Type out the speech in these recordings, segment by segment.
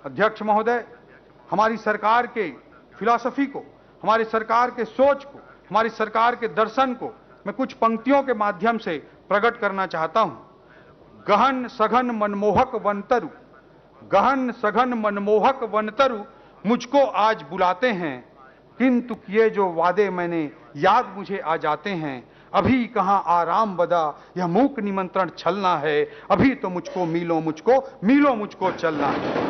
अध्यक्ष महोदय, हमारी सरकार के फिलॉसफी को, हमारी सरकार के सोच को, हमारी सरकार के दर्शन को मैं कुछ पंक्तियों के माध्यम से प्रकट करना चाहता हूं। गहन सघन मनमोहक वनतरु, गहन सघन मनमोहक वनतरु मुझको आज बुलाते हैं, किंतु किए जो वादे मैंने याद मुझे आ जाते हैं। अभी कहां आराम बदा, यह मूक निमंत्रण छलना है, अभी तो मुझको मीलों मुझको चलना है।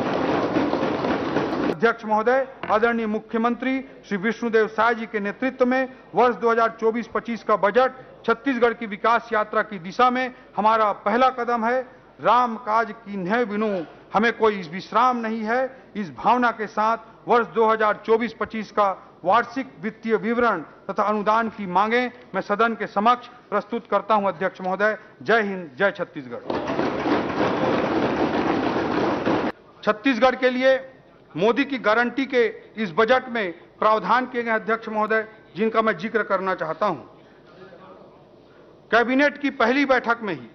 अध्यक्ष महोदय, आदरणीय मुख्यमंत्री श्री विष्णुदेव साय जी के नेतृत्व में वर्ष 2024-25 का बजट छत्तीसगढ़ की विकास यात्रा की दिशा में हमारा पहला कदम है। राम काज कीन्हे बिनु हमें कोई विश्राम नहीं है। इस भावना के साथ वर्ष 2024-25 का वार्षिक वित्तीय विवरण तथा अनुदान की मांगें मैं सदन के समक्ष प्रस्तुत करता हूं। अध्यक्ष महोदय, जय हिंद, जय छत्तीसगढ़। छत्तीसगढ़ के लिए मोदी की गारंटी के इस बजट में प्रावधान किए गए अध्यक्ष महोदय, जिनका मैं जिक्र करना चाहता हूं। कैबिनेट की पहली बैठक में ही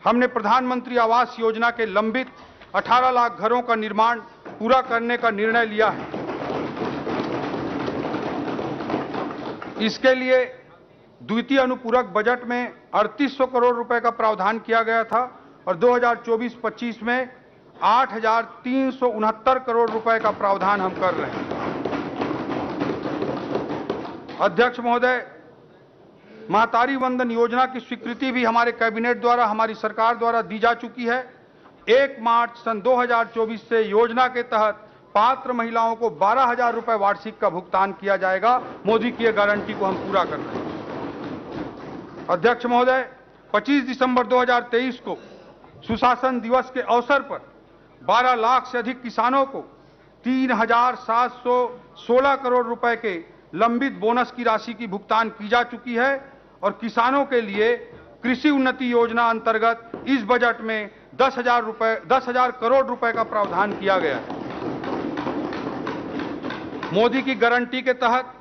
हमने प्रधानमंत्री आवास योजना के लंबित 18 लाख घरों का निर्माण पूरा करने का निर्णय लिया है। इसके लिए द्वितीय अनुपूरक बजट में 3800 करोड़ रुपए का प्रावधान किया गया था और 2024-25 में 8,369 करोड़ रुपए का प्रावधान हम कर रहे हैं। अध्यक्ष महोदय, महतारी वंदन योजना की स्वीकृति भी हमारे कैबिनेट द्वारा, हमारी सरकार द्वारा दी जा चुकी है। 1 मार्च सन 2024 से योजना के तहत पात्र महिलाओं को 12,000 रुपए वार्षिक का भुगतान किया जाएगा। मोदी की गारंटी को हम पूरा कर रहे हैं। अध्यक्ष महोदय, 25 दिसंबर 2023 को सुशासन दिवस के अवसर पर 12 लाख से अधिक किसानों को 3,716 करोड़ रुपए के लंबित बोनस की राशि की भुगतान की जा चुकी है और किसानों के लिए कृषि उन्नति योजना अंतर्गत इस बजट में 10,000 करोड़ रुपए का प्रावधान किया गया है। मोदी की गारंटी के तहत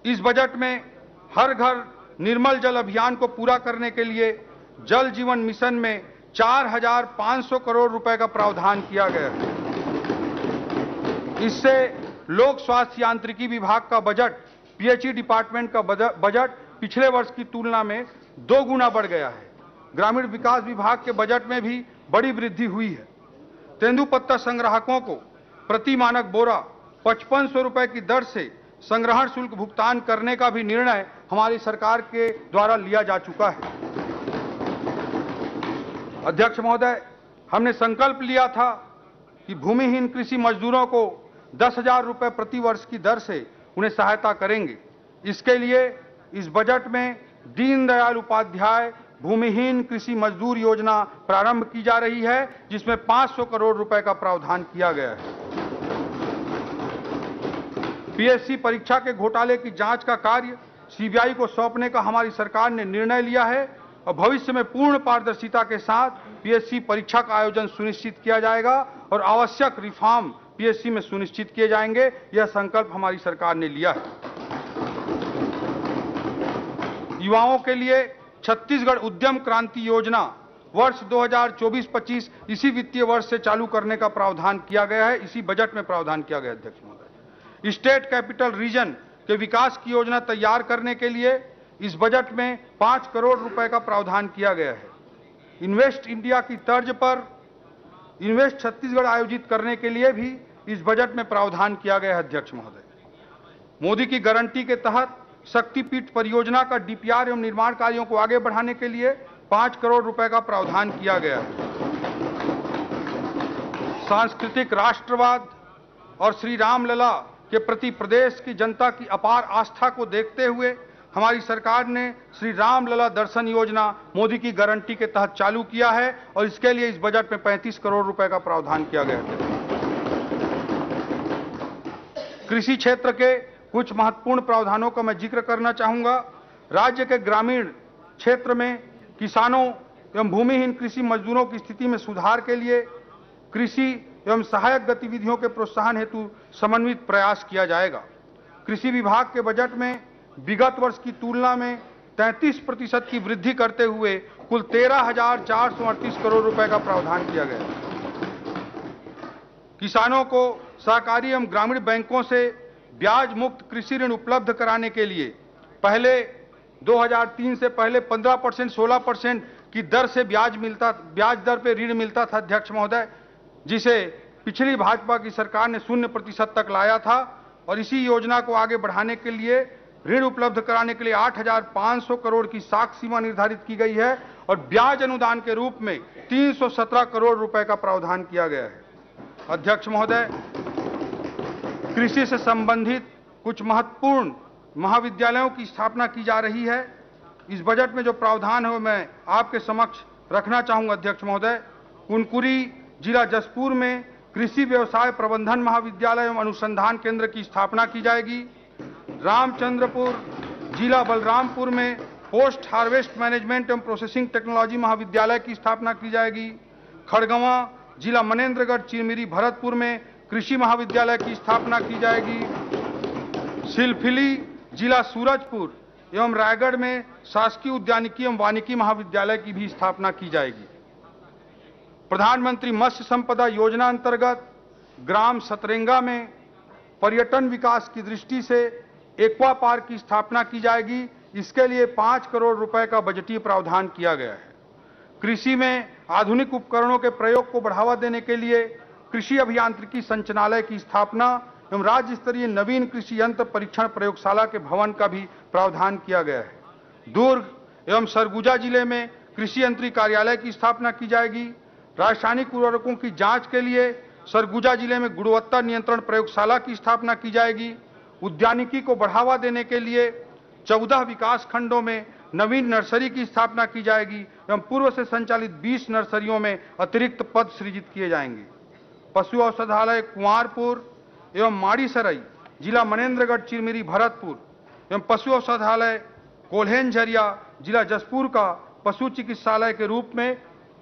इस बजट में हर घर निर्मल जल अभियान को पूरा करने के लिए जल जीवन मिशन में 4,500 करोड़ रुपए का प्रावधान किया गया है। इससे लोक स्वास्थ्य यांत्रिकी विभाग का बजट, पीएचई डिपार्टमेंट का बजट पिछले वर्ष की तुलना में 2 गुना बढ़ गया है। ग्रामीण विकास विभाग के बजट में भी बड़ी वृद्धि हुई है। तेंदुपत्ता संग्राहकों को प्रति मानक बोरा 5500 रुपए की दर से संग्रहण शुल्क भुगतान करने का भी निर्णय हमारी सरकार के द्वारा लिया जा चुका है। अध्यक्ष महोदय, हमने संकल्प लिया था कि भूमिहीन कृषि मजदूरों को 10,000 रुपए प्रति वर्ष की दर से उन्हें सहायता करेंगे। इसके लिए इस बजट में दीनदयाल उपाध्याय भूमिहीन कृषि मजदूर योजना प्रारंभ की जा रही है, जिसमें 500 करोड़ रुपए का प्रावधान किया गया है। पीएससी परीक्षा के घोटाले की जांच का कार्य सीबीआई को सौंपने का हमारी सरकार ने निर्णय लिया है और भविष्य में पूर्ण पारदर्शिता के साथ पीएससी परीक्षा का आयोजन सुनिश्चित किया जाएगा और आवश्यक रिफॉर्म पीएससी में सुनिश्चित किए जाएंगे। यह संकल्प हमारी सरकार ने लिया है। युवाओं के लिए छत्तीसगढ़ उद्यम क्रांति योजना वर्ष 2024-25 इसी वित्तीय वर्ष से चालू करने का प्रावधान किया गया है। इसी बजट में प्रावधान किया गया। अध्यक्ष महोदय, स्टेट कैपिटल रीजन के विकास की योजना तैयार करने के लिए इस बजट में 5 करोड़ रुपए का प्रावधान किया गया है। इन्वेस्ट इंडिया की तर्ज पर इन्वेस्ट छत्तीसगढ़ आयोजित करने के लिए भी इस बजट में प्रावधान किया गया है। अध्यक्ष महोदय, मोदी की गारंटी के तहत शक्तिपीठ परियोजना का डीपीआर एवं निर्माण कार्यों को आगे बढ़ाने के लिए 5 करोड़ रुपए का प्रावधान किया गया है। सांस्कृतिक राष्ट्रवाद और श्री रामलला के प्रति प्रदेश की जनता की अपार आस्था को देखते हुए हमारी सरकार ने श्री रामलला दर्शन योजना मोदी की गारंटी के तहत चालू किया है और इसके लिए इस बजट में 35 करोड़ रुपए का प्रावधान किया गया है। कृषि क्षेत्र के कुछ महत्वपूर्ण प्रावधानों का मैं जिक्र करना चाहूंगा। राज्य के ग्रामीण क्षेत्र में किसानों एवं भूमिहीन कृषि मजदूरों की स्थिति में सुधार के लिए कृषि एवं सहायक गतिविधियों के प्रोत्साहन हेतु समन्वित प्रयास किया जाएगा। कृषि विभाग के बजट में विगत वर्ष की तुलना में 33% की वृद्धि करते हुए कुल 13,438 करोड़ रुपए का प्रावधान किया गया। किसानों को सहकारी एवं ग्रामीण बैंकों से ब्याज मुक्त कृषि ऋण उपलब्ध कराने के लिए पहले 2003 से पहले 15%, 16% की दर से ब्याज दर पे ऋण मिलता था अध्यक्ष महोदय, जिसे पिछली भाजपा की सरकार ने 0% तक लाया था। और इसी योजना को आगे बढ़ाने के लिए ऋण उपलब्ध कराने के लिए 8,500 करोड़ की साख सीमा निर्धारित की गई है और ब्याज अनुदान के रूप में 317 करोड़ रुपए का प्रावधान किया गया है। अध्यक्ष महोदय, कृषि से संबंधित कुछ महत्वपूर्ण महाविद्यालयों की स्थापना की जा रही है। इस बजट में जो प्रावधान है वो मैं आपके समक्ष रखना चाहूंगा अध्यक्ष महोदय। कुनकुरी जिला जसपुर में कृषि व्यवसाय प्रबंधन महाविद्यालय एवं अनुसंधान केंद्र की स्थापना की जाएगी। रामचंद्रपुर जिला बलरामपुर में पोस्ट हार्वेस्ट मैनेजमेंट एवं प्रोसेसिंग टेक्नोलॉजी महाविद्यालय की स्थापना की जाएगी। खड़गवां जिला मनेन्द्रगढ़ चिरमिरी भरतपुर में कृषि महाविद्यालय की स्थापना की जाएगी। सिलफिली जिला सूरजपुर एवं रायगढ़ में शासकीय उद्यानिकी एवं वानिकी महाविद्यालय की भी स्थापना की जाएगी। प्रधानमंत्री मत्स्य संपदा योजना अंतर्गत ग्राम सतरेंगा में पर्यटन विकास की दृष्टि से एक्वा पार्क की स्थापना की जाएगी। इसके लिए 5 करोड़ रुपए का बजटीय प्रावधान किया गया है। कृषि में आधुनिक उपकरणों के प्रयोग को बढ़ावा देने के लिए कृषि अभियांत्रिकी संचालनालय की स्थापना एवं राज्य स्तरीय नवीन कृषि यंत्र परीक्षण प्रयोगशाला के भवन का भी प्रावधान किया गया है। दुर्ग एवं सरगुजा जिले में कृषि यंत्री कार्यालय की स्थापना की जाएगी। रासायनिक उर्वरकों की जांच के लिए सरगुजा जिले में गुणवत्ता नियंत्रण प्रयोगशाला की स्थापना की जाएगी। उद्यानिकी को बढ़ावा देने के लिए 14 विकास खंडों में नवीन नर्सरी की स्थापना की जाएगी एवं पूर्व से संचालित 20 नर्सरियों में अतिरिक्त पद सृजित किए जाएंगे। पशु औषधालय कुंवारपुर एवं माड़ीसराय जिला मनेन्द्रगढ़ चिरमिरी भरतपुर एवं पशु औषधालय कोल्हेनझरिया जिला जसपुर का पशु चिकित्सालय के रूप में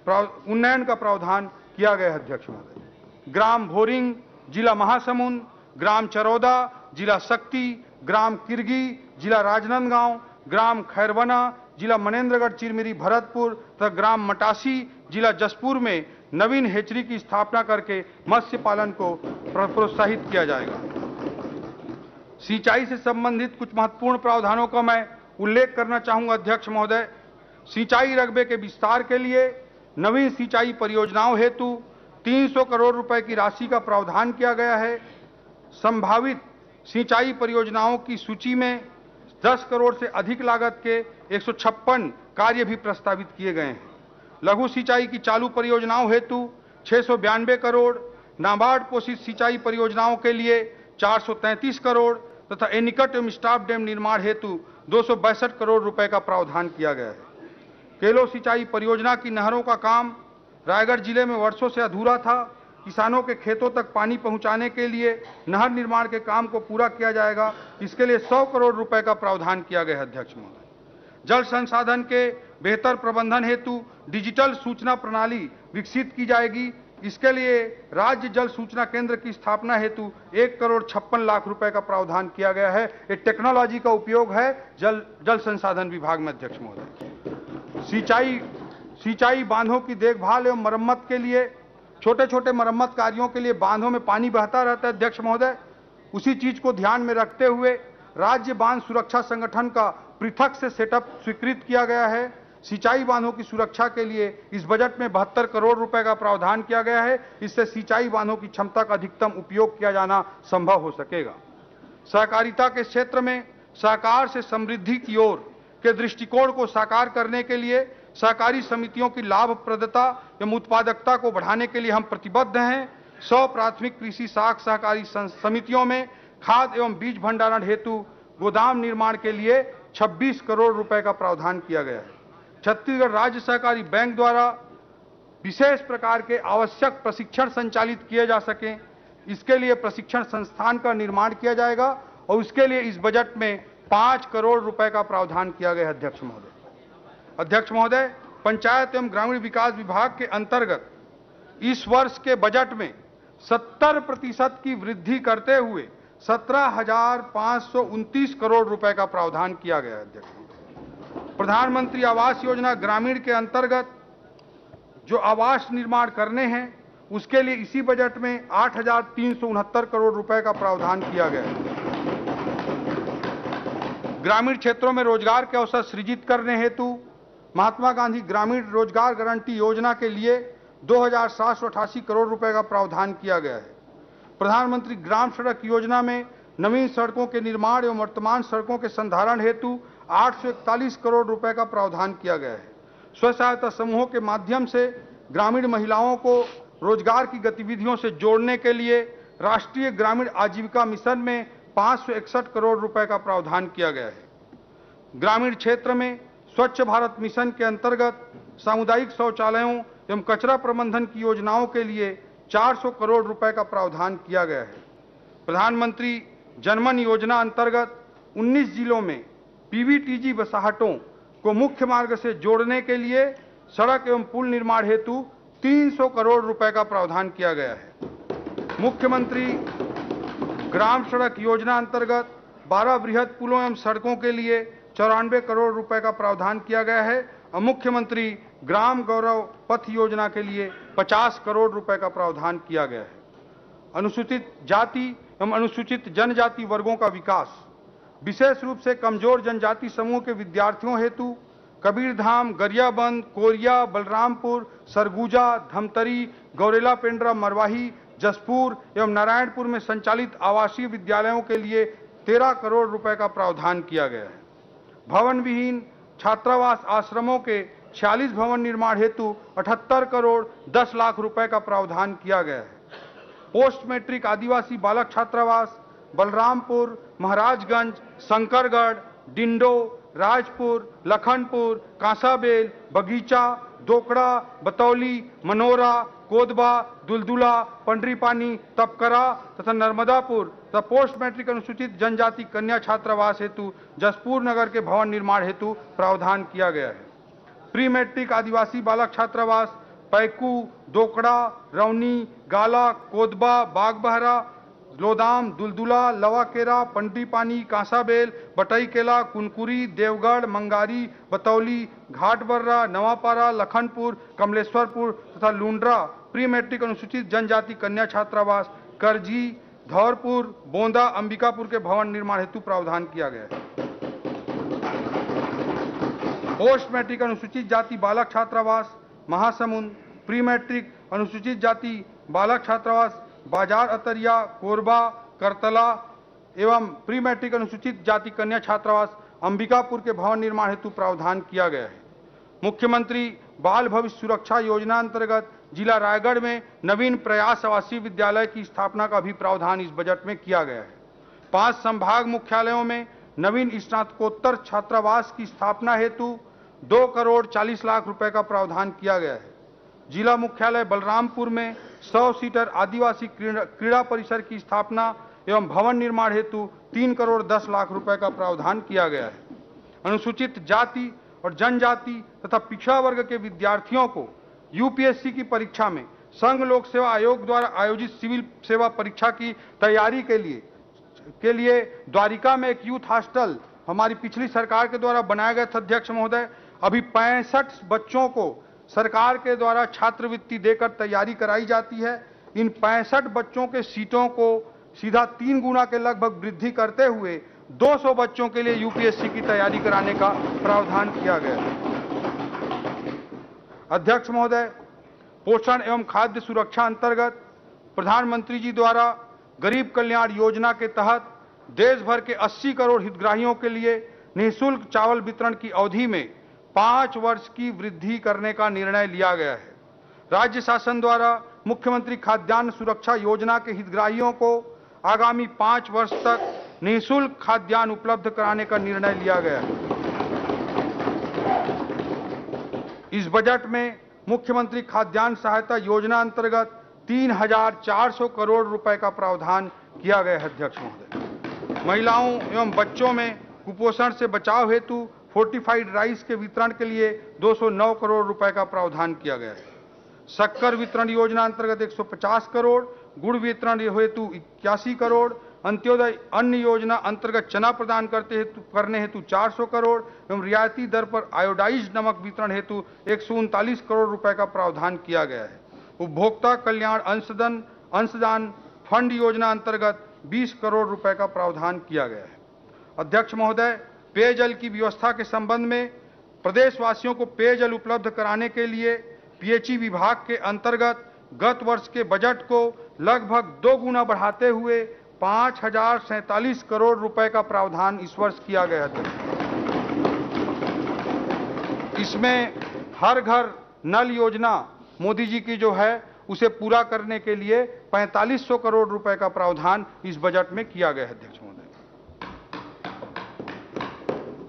उन्नयन का प्रावधान किया गया है। अध्यक्ष महोदय, ग्राम भोरिंग जिला महासमुंद, ग्राम चरौदा जिला शक्ति, ग्राम किरगी जिला राजनांदगांव, ग्राम खैरवना जिला मनेन्द्रगढ़ चिरमिरी भरतपुर तथा ग्राम मटासी जिला जसपुर में नवीन हेचरी की स्थापना करके मत्स्य पालन को प्रोत्साहित किया जाएगा। सिंचाई से संबंधित कुछ महत्वपूर्ण प्रावधानों का मैं उल्लेख करना चाहूंगा अध्यक्ष महोदय। सिंचाई रकबे के विस्तार के लिए नवीन सिंचाई परियोजनाओं हेतु 300 करोड़ रुपए की राशि का प्रावधान किया गया है। संभावित सिंचाई परियोजनाओं की सूची में 10 करोड़ से अधिक लागत के 156 कार्य भी प्रस्तावित किए गए हैं। लघु सिंचाई की चालू परियोजनाओं हेतु 692 करोड़, नाबार्ड पोषित सिंचाई परियोजनाओं के लिए 433 करोड़ तथा एनीकट एवं स्टाफ डैम निर्माण हेतु 262 करोड़ रुपए का प्रावधान किया गया है। केलो सिंचाई परियोजना की नहरों का काम रायगढ़ जिले में वर्षों से अधूरा था। किसानों के खेतों तक पानी पहुंचाने के लिए नहर निर्माण के काम को पूरा किया जाएगा। इसके लिए 100 करोड़ रुपए का प्रावधान किया गया है। अध्यक्ष महोदय, जल संसाधन के बेहतर प्रबंधन हेतु डिजिटल सूचना प्रणाली विकसित की जाएगी। इसके लिए राज्य जल सूचना केंद्र की स्थापना हेतु 1 करोड़ 56 लाख रुपए का प्रावधान किया गया है। ये टेक्नोलॉजी का उपयोग है जल संसाधन विभाग में। अध्यक्ष महोदय, सिंचाई बांधों की देखभाल एवं मरम्मत के लिए छोटे छोटे मरम्मत कार्यों के लिए बांधों में पानी बहता रहता है। अध्यक्ष महोदय, उसी चीज को ध्यान में रखते हुए राज्य बांध सुरक्षा संगठन का पृथक से सेटअप स्वीकृत किया गया है। सिंचाई बांधों की सुरक्षा के लिए इस बजट में 72 करोड़ रुपए का प्रावधान किया गया है। इससे सिंचाई बांधों की क्षमता का अधिकतम उपयोग किया जाना संभव हो सकेगा। सहकारिता के क्षेत्र में सहकार से समृद्धि की ओर के दृष्टिकोण को साकार करने के लिए सहकारी समितियों की लाभप्रदता एवं उत्पादकता को बढ़ाने के लिए हम प्रतिबद्ध हैं। 100 प्राथमिक कृषि साख सहकारी समितियों में खाद एवं बीज भंडारण हेतु गोदाम निर्माण के लिए 26 करोड़ रुपए का प्रावधान किया गया है। छत्तीसगढ़ राज्य सहकारी बैंक द्वारा विशेष प्रकार के आवश्यक प्रशिक्षण संचालित किए जा सकें, इसके लिए प्रशिक्षण संस्थान का निर्माण किया जाएगा और उसके लिए इस बजट में 5 करोड़ रुपए का प्रावधान किया गया है। अध्यक्ष महोदय, पंचायत एवं ग्रामीण विकास विभाग के अंतर्गत इस वर्ष के बजट में 70% की वृद्धि करते हुए 17,529 करोड़ रुपए का प्रावधान किया गया है। अध्यक्ष, प्रधानमंत्री आवास योजना ग्रामीण के अंतर्गत जो आवास निर्माण करने हैं उसके लिए इसी बजट में 8,369 करोड़ रुपए का प्रावधान किया गया है। ग्रामीण क्षेत्रों में रोजगार के अवसर सृजित करने हेतु महात्मा गांधी ग्रामीण रोजगार गारंटी योजना के लिए 2,788 करोड़ रुपए का प्रावधान किया गया है। प्रधानमंत्री ग्राम सड़क योजना में नवीन सड़कों के निर्माण एवं वर्तमान सड़कों के संधारण हेतु 841 करोड़ रुपए का प्रावधान किया गया है। स्व सहायता समूहों के माध्यम से ग्रामीण महिलाओं को रोजगार की गतिविधियों से जोड़ने के लिए राष्ट्रीय ग्रामीण आजीविका मिशन में 561 करोड़ रुपए का प्रावधान किया गया है। ग्रामीण क्षेत्र में स्वच्छ भारत मिशन के अंतर्गत सामुदायिक शौचालयों एवं कचरा प्रबंधन की योजनाओं के लिए 400 करोड़ रुपए का प्रावधान किया गया है। प्रधानमंत्री जनमन योजना अंतर्गत 19 जिलों में पीवीटीजी बसाहटों को मुख्य मार्ग से जोड़ने के लिए सड़क एवं पुल निर्माण हेतु 300 करोड़ रुपए का प्रावधान किया गया है। मुख्यमंत्री ग्राम सड़क योजना अंतर्गत 12 बृहद पुलों एवं सड़कों के लिए 94 करोड़ रुपए का प्रावधान किया गया है और मुख्यमंत्री ग्राम गौरव पथ योजना के लिए 50 करोड़ रुपए का प्रावधान किया गया है। अनुसूचित जाति एवं अनुसूचित जनजाति वर्गों का विकास, विशेष रूप से कमजोर जनजाति समूह के विद्यार्थियों हेतु कबीरधाम, गरियाबंद, कोरिया, बलरामपुर, सरगुजा, धमतरी, गौरेला पेंड्रा, मरवाही, जसपुर एवं नारायणपुर में संचालित आवासीय विद्यालयों के लिए 13 करोड़ रुपए का प्रावधान किया गया है। भवन विहीन छात्रावास आश्रमों के 46 भवन निर्माण हेतु 78 करोड़ 10 लाख रुपए का प्रावधान किया गया है। पोस्ट मैट्रिक आदिवासी बालक छात्रावास बलरामपुर, महाराजगंज, शंकरगढ़, डिंडो, राजपुर, लखनपुर, कांसाबेल, बगीचा, दोकड़ा, बतौली, मनोरा, कोदबा, दुलदुला, पंडरीपानी, तपकरा तथा नर्मदापुर तथा पोस्ट मैट्रिक अनुसूचित जनजाति कन्या छात्रावास हेतु जसपुर नगर के भवन निर्माण हेतु प्रावधान किया गया है। प्री मैट्रिक आदिवासी बालक छात्रावास पैकू, दोकड़ा, रौनी, गाला, कोदबा, बागबहरा, लोदाम, दुलदुला, लवाकेरा, पंडरीपानी, कांसाबेल, बटईकेला, कुनकुरी, देवगढ़, मंगारी, बतौली, घाटबर्रा, नवापारा, लखनपुर, कमलेश्वरपुर तथा लुंड्रा प्री मैट्रिक अनुसूचित जनजाति कन्या छात्रावास करजी, धौरपुर, बोंदा, अंबिकापुर के भवन निर्माण हेतु प्रावधान किया गया है। पोस्ट मैट्रिक अनुसूचित जाति बालक छात्रावास महासमुंद, प्री मैट्रिक अनुसूचित जाति बालक छात्रावास बाजार अतरिया, कोरबा, करतला एवं प्री मैट्रिक अनुसूचित जाति कन्या छात्रावास अंबिकापुर के भवन निर्माण हेतु प्रावधान किया गया है। मुख्यमंत्री बाल भविष्य सुरक्षा योजना अंतर्गत जिला रायगढ़ में नवीन प्रयास आवासीय विद्यालय की स्थापना का भी प्रावधान इस बजट में किया गया है। 5 संभाग मुख्यालयों में नवीन स्नातकोत्तर छात्रावास की स्थापना हेतु 2 करोड़ 40 लाख रुपए का प्रावधान किया गया है। जिला मुख्यालय बलरामपुर में 100 सीटर आदिवासी क्रीड़ा परिसर की स्थापना एवं भवन निर्माण हेतु 3 करोड़ 10 लाख रुपए का प्रावधान किया गया है। अनुसूचित जाति और जनजाति तथा पिछड़ा वर्ग के विद्यार्थियों को यूपीएससी की परीक्षा में संघ लोक सेवा आयोग द्वारा आयोजित सिविल सेवा परीक्षा की तैयारी के लिए द्वारिका में एक यूथ हॉस्टल हमारी पिछली सरकार के द्वारा बनाया गया था। अध्यक्ष महोदय, अभी 65 बच्चों को सरकार के द्वारा छात्रवृत्ति देकर तैयारी कराई जाती है। इन 65 बच्चों के सीटों को सीधा 3 गुना के लगभग वृद्धि करते हुए 200 बच्चों के लिए यूपीएससी की तैयारी कराने का प्रावधान किया गया है। अध्यक्ष महोदय, पोषण एवं खाद्य सुरक्षा अंतर्गत प्रधानमंत्री जी द्वारा गरीब कल्याण योजना के तहत देश भर के 80 करोड़ हितग्राहियों के लिए निःशुल्क चावल वितरण की अवधि में 5 वर्ष की वृद्धि करने का निर्णय लिया गया है। राज्य शासन द्वारा मुख्यमंत्री खाद्यान्न सुरक्षा योजना के हितग्राहियों को आगामी 5 वर्ष तक निःशुल्क खाद्यान्न उपलब्ध कराने का निर्णय लिया गया है। इस बजट में मुख्यमंत्री खाद्यान्न सहायता योजना अंतर्गत 3,400 करोड़ रुपए का प्रावधान किया गया है। अध्यक्ष महोदय, महिलाओं एवं बच्चों में कुपोषण से बचाव हेतु फोर्टिफाइड राइस के वितरण के लिए 209 करोड़ रुपए का प्रावधान किया गया है। शक्कर वितरण योजना अंतर्गत 150 करोड़, गुड़ वितरण हेतु 81 करोड़, अंत्योदय अन्न योजना अंतर्गत चना प्रदान करने हेतु 400 करोड़ एवं रियायती दर पर आयोडाइज्ड नमक वितरण हेतु 139 करोड़ रुपए का प्रावधान किया गया है। उपभोक्ता कल्याण अंशदान फंड योजना अंतर्गत 20 करोड़ रुपए का प्रावधान किया गया है। अध्यक्ष महोदय, पेयजल की व्यवस्था के संबंध में प्रदेशवासियों को पेयजल उपलब्ध कराने के लिए पीएचई विभाग के अंतर्गत गत वर्ष के बजट को लगभग 2 गुना बढ़ाते हुए 5,047 करोड़ रुपए का प्रावधान इस वर्ष किया गया था। इसमें हर घर नल योजना मोदी जी की जो है उसे पूरा करने के लिए 4500 करोड़ रुपए का प्रावधान इस बजट में किया गया है। अध्यक्ष महोदय,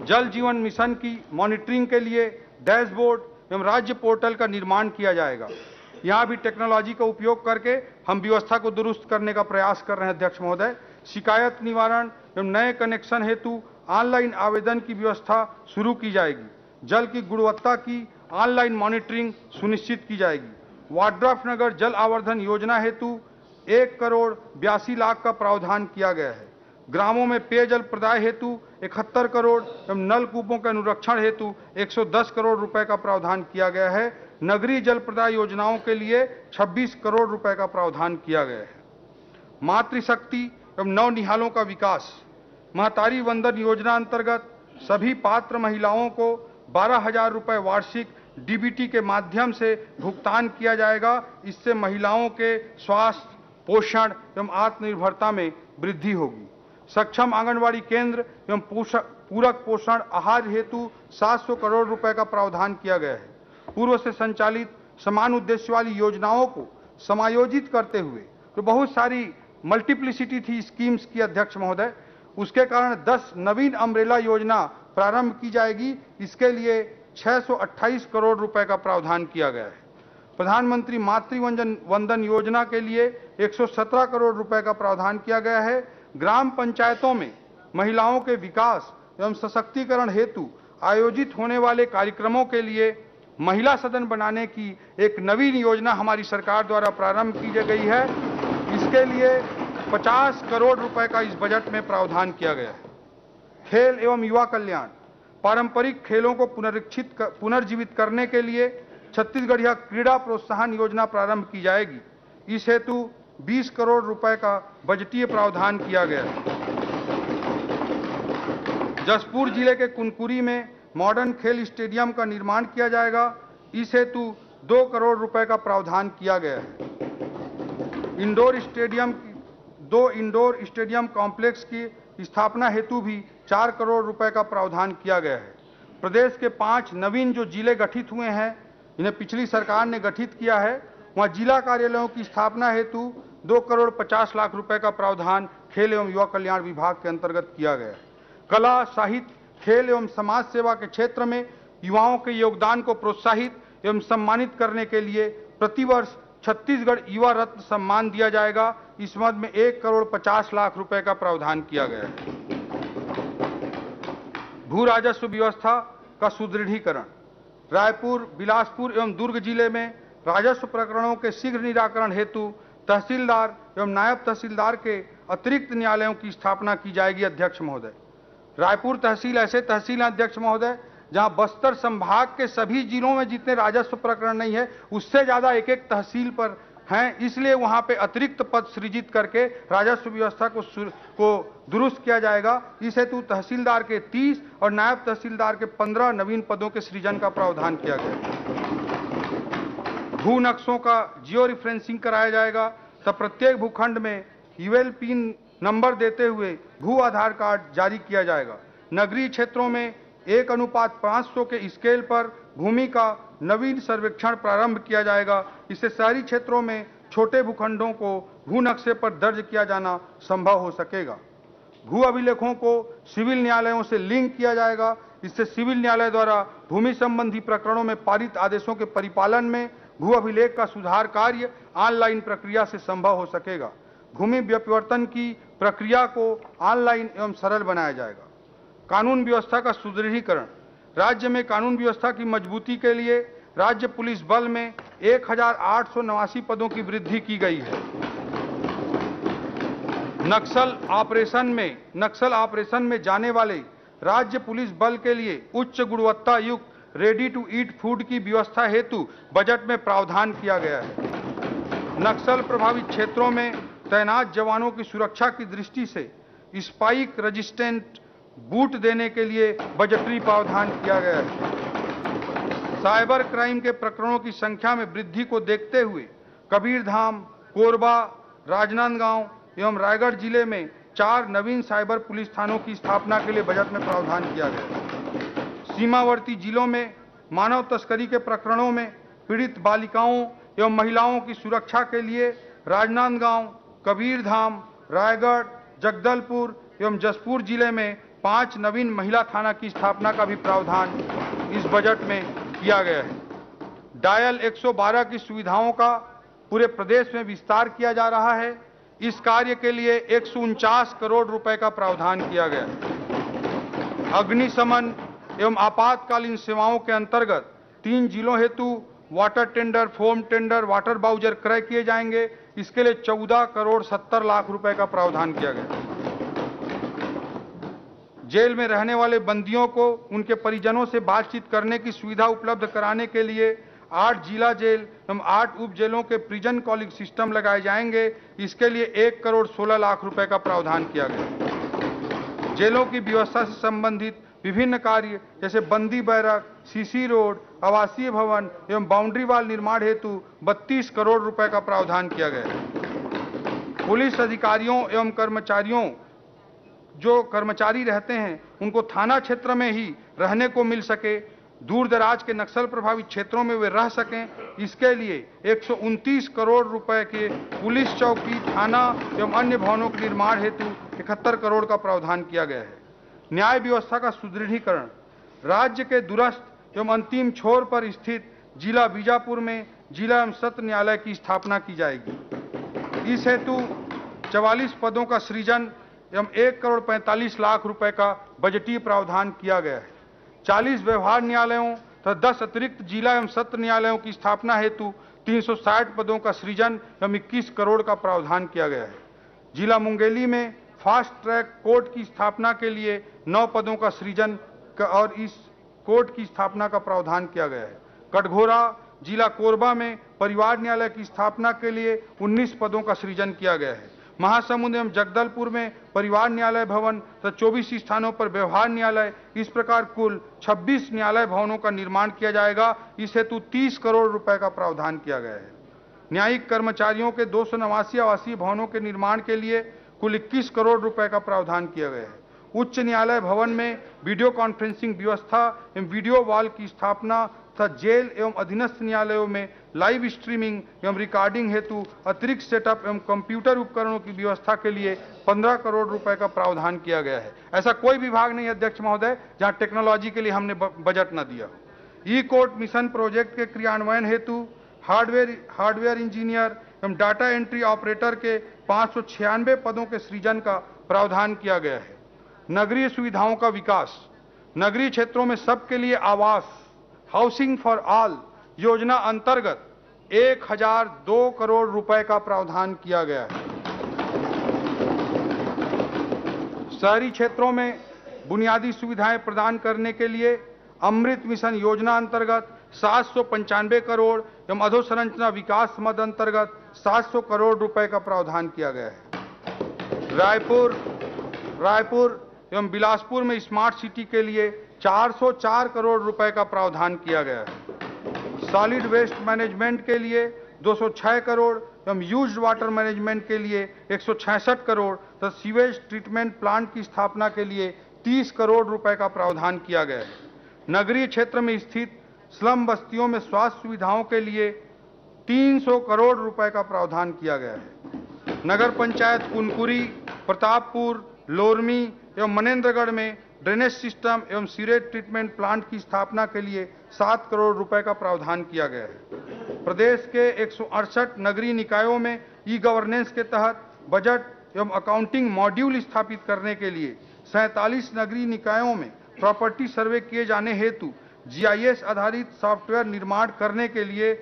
जल जीवन मिशन की मॉनिटरिंग के लिए डैशबोर्ड एवं राज्य पोर्टल का निर्माण किया जाएगा। यहां भी टेक्नोलॉजी का उपयोग करके हम व्यवस्था को दुरुस्त करने का प्रयास कर रहे हैं। अध्यक्ष महोदय, शिकायत निवारण एवं नए कनेक्शन हेतु ऑनलाइन आवेदन की व्यवस्था शुरू की जाएगी। जल की गुणवत्ता की ऑनलाइन मॉनिटरिंग सुनिश्चित की जाएगी। वाड्रफ नगर जल आवर्धन योजना हेतु 1 करोड़ 82 लाख का प्रावधान किया गया है। ग्रामों में पेयजल प्रदाय हेतु 71 करोड़ एवं नलकूपों के अनुरक्षण हेतु 110 करोड़ रुपए का प्रावधान किया गया है। नगरीय जल प्रदाय योजनाओं के लिए 26 करोड़ रुपए का प्रावधान किया गया है। मातृशक्ति एवं नवनिहालों का विकास, महतारी वंदन योजना अंतर्गत सभी पात्र महिलाओं को 12,000 रुपए वार्षिक डीबीटी के माध्यम से भुगतान किया जाएगा। इससे महिलाओं के स्वास्थ्य, पोषण एवं आत्मनिर्भरता में वृद्धि होगी। सक्षम आंगनवाड़ी केंद्र एवं पूरक पोषण आहार हेतु 700 करोड़ रुपए का प्रावधान किया गया है। पूर्व से संचालित समान उद्देश्य वाली योजनाओं को समायोजित करते हुए तो बहुत सारी मल्टीप्लिसिटी थी स्कीम्स की अध्यक्ष महोदय, उसके कारण 10 नवीन अम्ब्रेला योजना प्रारंभ की जाएगी। इसके लिए 628 करोड़ रुपए का प्रावधान किया गया है। प्रधानमंत्री मातृ वंदन योजना के लिए 117 करोड़ रुपए का प्रावधान किया गया है। ग्राम पंचायतों में महिलाओं के विकास एवं सशक्तिकरण हेतु आयोजित होने वाले कार्यक्रमों के लिए महिला सदन बनाने की एक नवीन योजना हमारी सरकार द्वारा प्रारंभ की गई है। इसके लिए 50 करोड़ रुपए का इस बजट में प्रावधान किया गया है। खेल एवं युवा कल्याण, पारंपरिक खेलों को पुनर्जीवित करने के लिए छत्तीसगढ़िया क्रीड़ा प्रोत्साहन योजना प्रारंभ की जाएगी। इस हेतु 20 करोड़ रुपए का बजटीय प्रावधान किया गया है। जशपुर जिले के कुनकुरी में मॉडर्न खेल स्टेडियम का निर्माण किया जाएगा। इस हेतु 2 करोड़ रुपए का प्रावधान किया गया है। 2 इंडोर स्टेडियम कॉम्प्लेक्स की स्थापना हेतु भी 4 करोड़ रुपए का प्रावधान किया गया है। प्रदेश के 5 नवीन जो जिले गठित हुए हैं, इन्हें पिछली सरकार ने गठित किया है, वहां जिला कार्यालयों की स्थापना हेतु 2 करोड़ 50 लाख रुपए का प्रावधान खेल एवं युवा कल्याण विभाग के अंतर्गत किया गया है। कला, साहित्य, खेल एवं समाज सेवा के क्षेत्र में युवाओं के योगदान को प्रोत्साहित एवं सम्मानित करने के लिए प्रतिवर्ष छत्तीसगढ़ युवा रत्न सम्मान दिया जाएगा। इस मद में 1 करोड़ 50 लाख रुपए का प्रावधान किया गया है। भू राजस्व व्यवस्था का सुदृढ़ीकरण, रायपुर, बिलासपुर एवं दुर्ग जिले में राजस्व प्रकरणों के शीघ्र निराकरण हेतु तहसीलदार एवं नायब तहसीलदार के अतिरिक्त न्यायालयों की स्थापना की जाएगी। अध्यक्ष महोदय, रायपुर तहसील ऐसे तहसील हैं अध्यक्ष महोदय जहां बस्तर संभाग के सभी जिलों में जितने राजस्व प्रकरण नहीं है उससे ज्यादा एक तहसील पर हैं। इसलिए वहां पे अतिरिक्त पद सृजित करके राजस्व व्यवस्था को दुरुस्त किया जाएगा। इस हेतु तहसीलदार के 30 और नायब तहसीलदार के 15 नवीन पदों के सृजन का प्रावधान किया गया। भू नक्शों का जियो रिफरेंसिंग कराया जाएगा। तब प्रत्येक भूखंड में यूएल पिन नंबर देते हुए भू आधार कार्ड जारी किया जाएगा। नगरीय क्षेत्रों में 1:500 के स्केल पर भूमि का नवीन सर्वेक्षण प्रारंभ किया जाएगा। इससे शहरी क्षेत्रों में छोटे भूखंडों को भू नक्शे पर दर्ज किया जाना संभव हो सकेगा। भू अभिलेखों को सिविल न्यायालयों से लिंक किया जाएगा। इससे सिविल न्यायालय द्वारा भूमि संबंधी प्रकरणों में पारित आदेशों के परिपालन में भू अभिलेख का सुधार कार्य ऑनलाइन प्रक्रिया से संभव हो सकेगा। भूमि व्युत्पत्ति की प्रक्रिया को ऑनलाइन एवं सरल बनाया जाएगा। कानून व्यवस्था का सुदृढ़ीकरण, राज्य में कानून व्यवस्था की मजबूती के लिए राज्य पुलिस बल में 1889 पदों की वृद्धि की गई है। नक्सल ऑपरेशन में जाने वाले राज्य पुलिस बल के लिए उच्च गुणवत्ता युक्त रेडी टू ईट फूड की व्यवस्था हेतु बजट में प्रावधान किया गया है। नक्सल प्रभावित क्षेत्रों में तैनात जवानों की सुरक्षा की दृष्टि से स्पाइक रेजिस्टेंट बूट देने के लिए बजटरी प्रावधान किया गया है। साइबर क्राइम के प्रकरणों की संख्या में वृद्धि को देखते हुए कबीरधाम, कोरबा, राजनांदगांव एवं रायगढ़ जिले में 4 नवीन साइबर पुलिस थानों की स्थापना के लिए बजट में प्रावधान किया गया है। सीमावर्ती जिलों में मानव तस्करी के प्रकरणों में पीड़ित बालिकाओं एवं महिलाओं की सुरक्षा के लिए राजनांदगांव, कबीरधाम, रायगढ़, जगदलपुर एवं जसपुर जिले में 5 नवीन महिला थाना की स्थापना का भी प्रावधान इस बजट में किया गया है। डायल 112 की सुविधाओं का पूरे प्रदेश में विस्तार किया जा रहा है। इस कार्य के लिए 149 करोड़ रुपए का प्रावधान किया गया है। अग्निशमन एवं आपातकालीन सेवाओं के अंतर्गत 3 जिलों हेतु water tender, foam tender, water bowser क्रय किए जाएंगे। इसके लिए 14 करोड़ 70 लाख रुपए का प्रावधान किया गया। जेल में रहने वाले बंदियों को उनके परिजनों से बातचीत करने की सुविधा उपलब्ध कराने के लिए 8 जिला जेल एवं 8 उप जेलों के प्रिजन कॉलिंग सिस्टम लगाए जाएंगे। इसके लिए 1 करोड़ 16 लाख रुपए का प्रावधान किया गया। जेलों की व्यवस्था से संबंधित विभिन्न कार्य जैसे बंदी बैरक, सीसी रोड, आवासीय भवन एवं बाउंड्री वाल निर्माण हेतु 32 करोड़ रुपए का प्रावधान किया गया है। पुलिस अधिकारियों एवं कर्मचारियों जो कर्मचारी रहते हैं उनको थाना क्षेत्र में ही रहने को मिल सके, दूर दराज के नक्सल प्रभावित क्षेत्रों में वे रह सकें, इसके लिए 129 करोड़ रुपए के पुलिस चौकी, थाना एवं अन्य भवनों के निर्माण हेतु 71 करोड़ का प्रावधान किया गया है। न्याय व्यवस्था का सुदृढ़ीकरण, राज्य के दूरस्थ एवं अंतिम छोर पर स्थित जिला बीजापुर में जिला एवं सत्र न्यायालय की स्थापना की जाएगी। इस हेतु 44 पदों का सृजन एवं 1 करोड़ 45 लाख रुपए का बजटीय प्रावधान किया गया है। 40 व्यवहार न्यायालयों तथा 10 अतिरिक्त जिला एवं सत्र न्यायालयों की स्थापना हेतु 360 पदों का सृजन एवं 21 करोड़ का प्रावधान किया गया है। जिला मुंगेली में फास्ट ट्रैक कोर्ट की स्थापना के लिए 9 पदों का सृजन और इस कोर्ट की स्थापना का प्रावधान किया गया है। कटघोरा जिला कोरबा में परिवार न्यायालय की स्थापना के लिए 19 पदों का सृजन किया गया है। महासमुंद एवं जगदलपुर में परिवार न्यायालय भवन तथा 24 स्थानों पर व्यवहार न्यायालय, इस प्रकार कुल 26 न्यायालय भवनों का निर्माण किया जाएगा। इस हेतु 30 करोड़ रुपए का प्रावधान किया गया है। न्यायिक कर्मचारियों के 289 आवासीय भवनों के निर्माण के लिए कुल 21 करोड़ रुपए का प्रावधान किया गया है। उच्च न्यायालय भवन में वीडियो कॉन्फ्रेंसिंग व्यवस्था एवं वीडियो वॉल की स्थापना तथा जेल एवं अधीनस्थ न्यायालयों में लाइव स्ट्रीमिंग एवं रिकॉर्डिंग हेतु अतिरिक्त सेटअप एवं कंप्यूटर उपकरणों की व्यवस्था के लिए 15 करोड़ रुपए का प्रावधान किया गया है। ऐसा कोई विभाग नहीं अध्यक्ष महोदय जहां टेक्नोलॉजी के लिए हमने बजट न दिया हो। ई कोर्ट मिशन प्रोजेक्ट के क्रियान्वयन हेतु हार्डवेयर इंजीनियर एवं डाटा एंट्री ऑपरेटर के 596 पदों के सृजन का प्रावधान किया गया है। नगरीय सुविधाओं का विकास, नगरीय क्षेत्रों में सबके लिए आवास, हाउसिंग फॉर ऑल योजना अंतर्गत 1002 करोड़ रुपए का प्रावधान किया गया है। शहरी क्षेत्रों में बुनियादी सुविधाएं प्रदान करने के लिए अमृत मिशन योजना अंतर्गत 795 करोड़ एवं अधोसंरचना विकास मद अंतर्गत 700 करोड़ रुपए का प्रावधान किया गया है। रायपुर एवं बिलासपुर में स्मार्ट सिटी के लिए 404 करोड़ रुपए का प्रावधान किया गया है। सॉलिड वेस्ट मैनेजमेंट के लिए 206 करोड़ एवं यूज्ड वाटर मैनेजमेंट के लिए 166 करोड़ तथा सीवेज ट्रीटमेंट प्लांट की स्थापना के लिए 30 करोड़ रुपए का प्रावधान किया गया है। नगरीय क्षेत्र में स्थित स्लम बस्तियों में स्वास्थ्य सुविधाओं के लिए 300 करोड़ रुपए का प्रावधान किया गया है। नगर पंचायत कुनकुरी, प्रतापपुर, लोरमी एवं मनेंद्रगढ़ में ड्रेनेज सिस्टम एवं सीवेज ट्रीटमेंट प्लांट की स्थापना के लिए 7 करोड़ रुपए का प्रावधान किया गया है। प्रदेश के 168 नगरीय निकायों में ई गवर्नेंस के तहत बजट एवं अकाउंटिंग मॉड्यूल स्थापित करने के लिए 47 नगरीय निकायों में प्रॉपर्टी सर्वे किए जाने हेतु GIS आधारित सॉफ्टवेयर निर्माण करने के लिए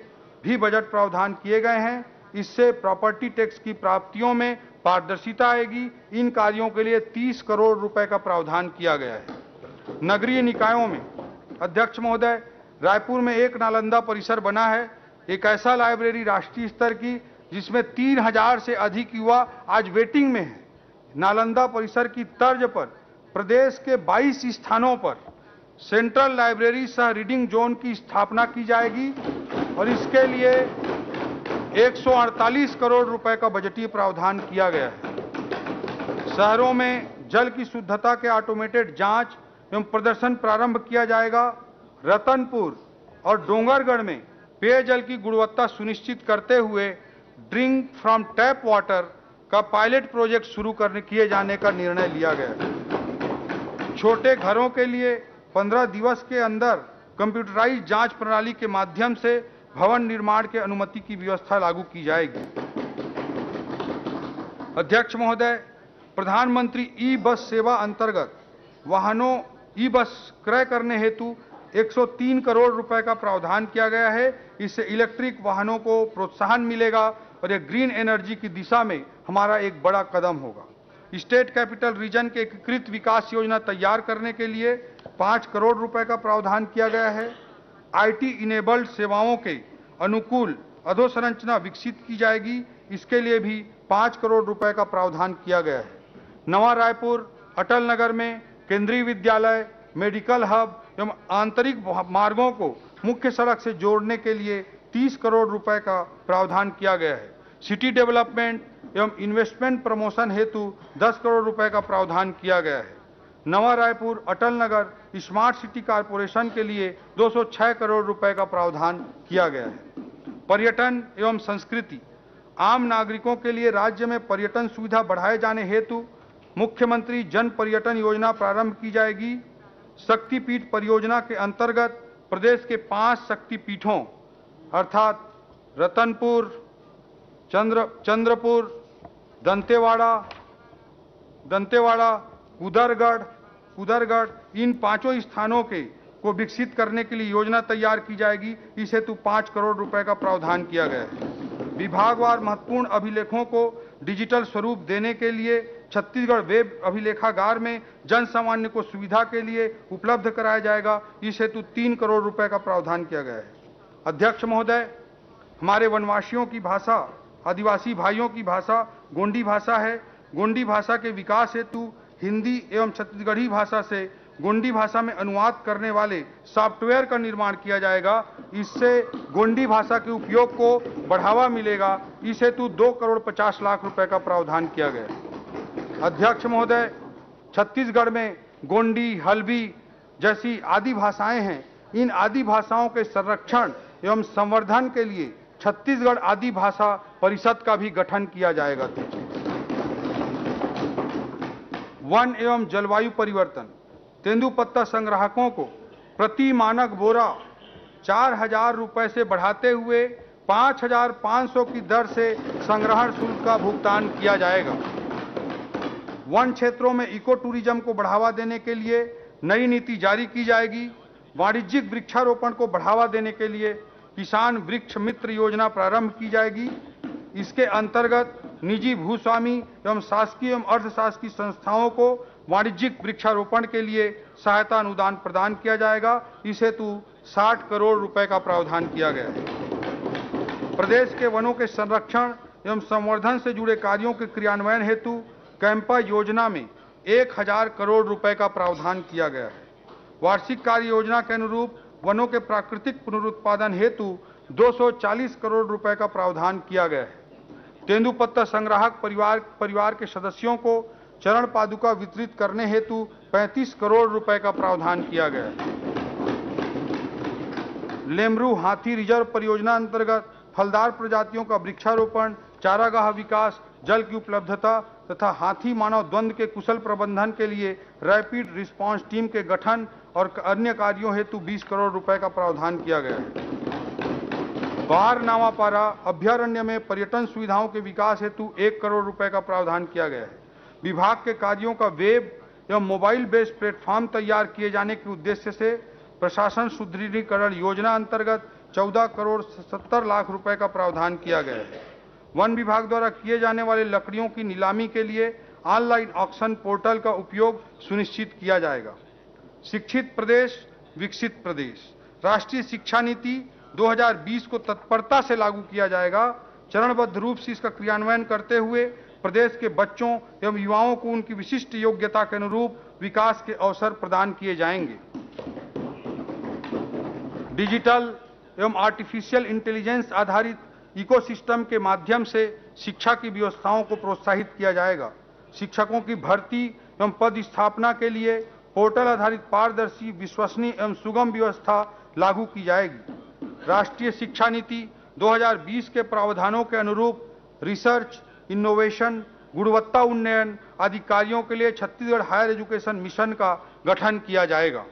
भी बजट प्रावधान किए गए हैं। इससे प्रॉपर्टी टैक्स की प्राप्तियों में पारदर्शिता आएगी। इन कार्यों के लिए 30 करोड़ रुपए का प्रावधान किया गया है। नगरीय निकायों में अध्यक्ष महोदय, रायपुर में एक नालंदा परिसर बना है, एक ऐसा लाइब्रेरी राष्ट्रीय स्तर की जिसमें 3000 से अधिक युवा आज वेटिंग में हैं। नालंदा परिसर की तर्ज पर प्रदेश के 22 स्थानों पर सेंट्रल लाइब्रेरी सह रीडिंग जोन की स्थापना की जाएगी और इसके लिए 148 करोड़ रुपए का बजटीय प्रावधान किया गया है। शहरों में जल की शुद्धता के ऑटोमेटेड जांच एवं प्रदर्शन प्रारंभ किया जाएगा। रतनपुर और डोंगरगढ़ में पेयजल की गुणवत्ता सुनिश्चित करते हुए ड्रिंक फ्रॉम टैप वाटर का पायलट प्रोजेक्ट शुरू किए जाने का निर्णय लिया गया है। छोटे घरों के लिए 15 दिवस के अंदर कंप्यूटराइज्ड जांच प्रणाली के माध्यम से भवन निर्माण के अनुमति की व्यवस्था लागू की जाएगी। अध्यक्ष महोदय, प्रधानमंत्री ई बस सेवा अंतर्गत वाहनों ई बस क्रय करने हेतु 103 करोड़ रुपए का प्रावधान किया गया है। इससे इलेक्ट्रिक वाहनों को प्रोत्साहन मिलेगा और ये ग्रीन एनर्जी की दिशा में हमारा एक बड़ा कदम होगा। स्टेट कैपिटल रीजन के एकीकृत विकास योजना तैयार करने के लिए 5 करोड़ रुपए का प्रावधान किया गया है। आईटी इनेबल्ड सेवाओं के अनुकूल अधोसंरचना विकसित की जाएगी। इसके लिए भी 5 करोड़ रुपए का प्रावधान किया गया है। नवा रायपुर अटल नगर में केंद्रीय विद्यालय, मेडिकल हब एवं आंतरिक मार्गों को मुख्य सड़क से जोड़ने के लिए 30 करोड़ रुपए का प्रावधान किया गया है। सिटी डेवलपमेंट एवं इन्वेस्टमेंट प्रमोशन हेतु 10 करोड़ रुपए का प्रावधान किया गया है। नवा Raipur Atal Nagar smart city corporation के लिए 206 करोड़ रुपए का प्रावधान किया गया है। पर्यटन एवं संस्कृति, आम नागरिकों के लिए राज्य में पर्यटन सुविधा बढ़ाए जाने हेतु मुख्यमंत्री जन पर्यटन योजना प्रारंभ की जाएगी। शक्तिपीठ परियोजना के अंतर्गत प्रदेश के 5 शक्तिपीठों अर्थात रतनपुर, चंद्रपुर, दंतेवाड़ा, कुदरगढ़ इन 5 स्थानों को विकसित करने के लिए योजना तैयार की जाएगी। इस हेतु 5 करोड़ रुपए का प्रावधान किया गया है। विभागवार महत्वपूर्ण अभिलेखों को डिजिटल स्वरूप देने के लिए छत्तीसगढ़ वेब अभिलेखागार में जन सामान्य को सुविधा के लिए उपलब्ध कराया जाएगा। इस हेतु 3 करोड़ रुपए का प्रावधान किया गया है। अध्यक्ष महोदय, हमारे वनवासियों की भाषा, आदिवासी भाइयों की भाषा गोंडी भाषा है। गोंडी भाषा के विकास हेतु हिंदी एवं छत्तीसगढ़ी भाषा से गोंडी भाषा में अनुवाद करने वाले सॉफ्टवेयर का निर्माण किया जाएगा। इससे गोंडी भाषा के उपयोग को बढ़ावा मिलेगा। इस हेतु 2 करोड़ 50 लाख रुपए का प्रावधान किया गया है। अध्यक्ष महोदय, छत्तीसगढ़ में गोंडी, हल्बी जैसी आदि भाषाएं हैं। इन आदि भाषाओं के संरक्षण एवं संवर्धन के लिए छत्तीसगढ़ आदि भाषा परिषद का भी गठन किया जाएगा। वन एवं जलवायु परिवर्तन, तेंदुपत्ता संग्राहकों को प्रति मानक बोरा 4000 रुपए से बढ़ाते हुए 5500 की दर से संग्रहण शुल्क का भुगतान किया जाएगा। वन क्षेत्रों में इको टूरिज्म को बढ़ावा देने के लिए नई नीति जारी की जाएगी। वाणिज्यिक वृक्षारोपण को बढ़ावा देने के लिए किसान वृक्ष मित्र योजना प्रारंभ की जाएगी। इसके अंतर्गत निजी भूस्वामी एवं शासकीय एवं अर्धशासकीय संस्थाओं को वाणिज्यिक वृक्षारोपण के लिए सहायता अनुदान प्रदान किया जाएगा। इस हेतु 60 करोड़ रुपए का प्रावधान किया गया है। प्रदेश के वनों के संरक्षण एवं संवर्धन से जुड़े कार्यों के क्रियान्वयन हेतु कैंपा योजना में 1000 करोड़ रुपए का प्रावधान किया गया है। वार्षिक कार्य योजना के अनुरूप वनों के प्राकृतिक पुनरुत्पादन हेतु 240 करोड़ रुपए का प्रावधान किया गया है। तेंदुपत्ता संग्राहक परिवार के सदस्यों को चरण पादुका वितरित करने हेतु 35 करोड़ रुपए का प्रावधान किया गया है। लेमरू हाथी रिजर्व परियोजना अंतर्गत फलदार प्रजातियों का वृक्षारोपण, चारागाह विकास, जल की उपलब्धता तथा हाथी मानव द्वंद्व के कुशल प्रबंधन के लिए रैपिड रिस्पांस टीम के गठन और अन्य कार्यों हेतु 20 करोड़ रुपए का प्रावधान किया गया है। बार नावापारा अभ्यारण्य में पर्यटन सुविधाओं के विकास हेतु 1 करोड़ रुपए का प्रावधान किया गया है। विभाग के कार्यों का वेब एवं मोबाइल बेस्ड प्लेटफॉर्म तैयार किए जाने के उद्देश्य से प्रशासन सुदृढ़ीकरण योजना अंतर्गत 14 करोड़ 70 लाख रुपए का प्रावधान किया गया है। वन विभाग द्वारा किए जाने वाले लकड़ियों की नीलामी के लिए ऑनलाइन ऑक्शन पोर्टल का उपयोग सुनिश्चित किया जाएगा। शिक्षित प्रदेश विकसित प्रदेश, राष्ट्रीय शिक्षा नीति 2020 को तत्परता से लागू किया जाएगा। चरणबद्ध रूप से इसका क्रियान्वयन करते हुए प्रदेश के बच्चों एवं युवाओं को उनकी विशिष्ट योग्यता के अनुरूप विकास के अवसर प्रदान किए जाएंगे। डिजिटल एवं आर्टिफिशियल इंटेलिजेंस आधारित इकोसिस्टम के माध्यम से शिक्षा की व्यवस्थाओं को प्रोत्साहित किया जाएगा। शिक्षकों की भर्ती एवं पद स्थापना के लिए पोर्टल आधारित पारदर्शी, विश्वसनीय एवं सुगम व्यवस्था लागू की जाएगी। राष्ट्रीय शिक्षा नीति 2020 के प्रावधानों के अनुरूप रिसर्च, इनोवेशन, गुणवत्ता उन्नयन आदि कार्यों के लिए छत्तीसगढ़ हायर एजुकेशन मिशन का गठन किया जाएगा।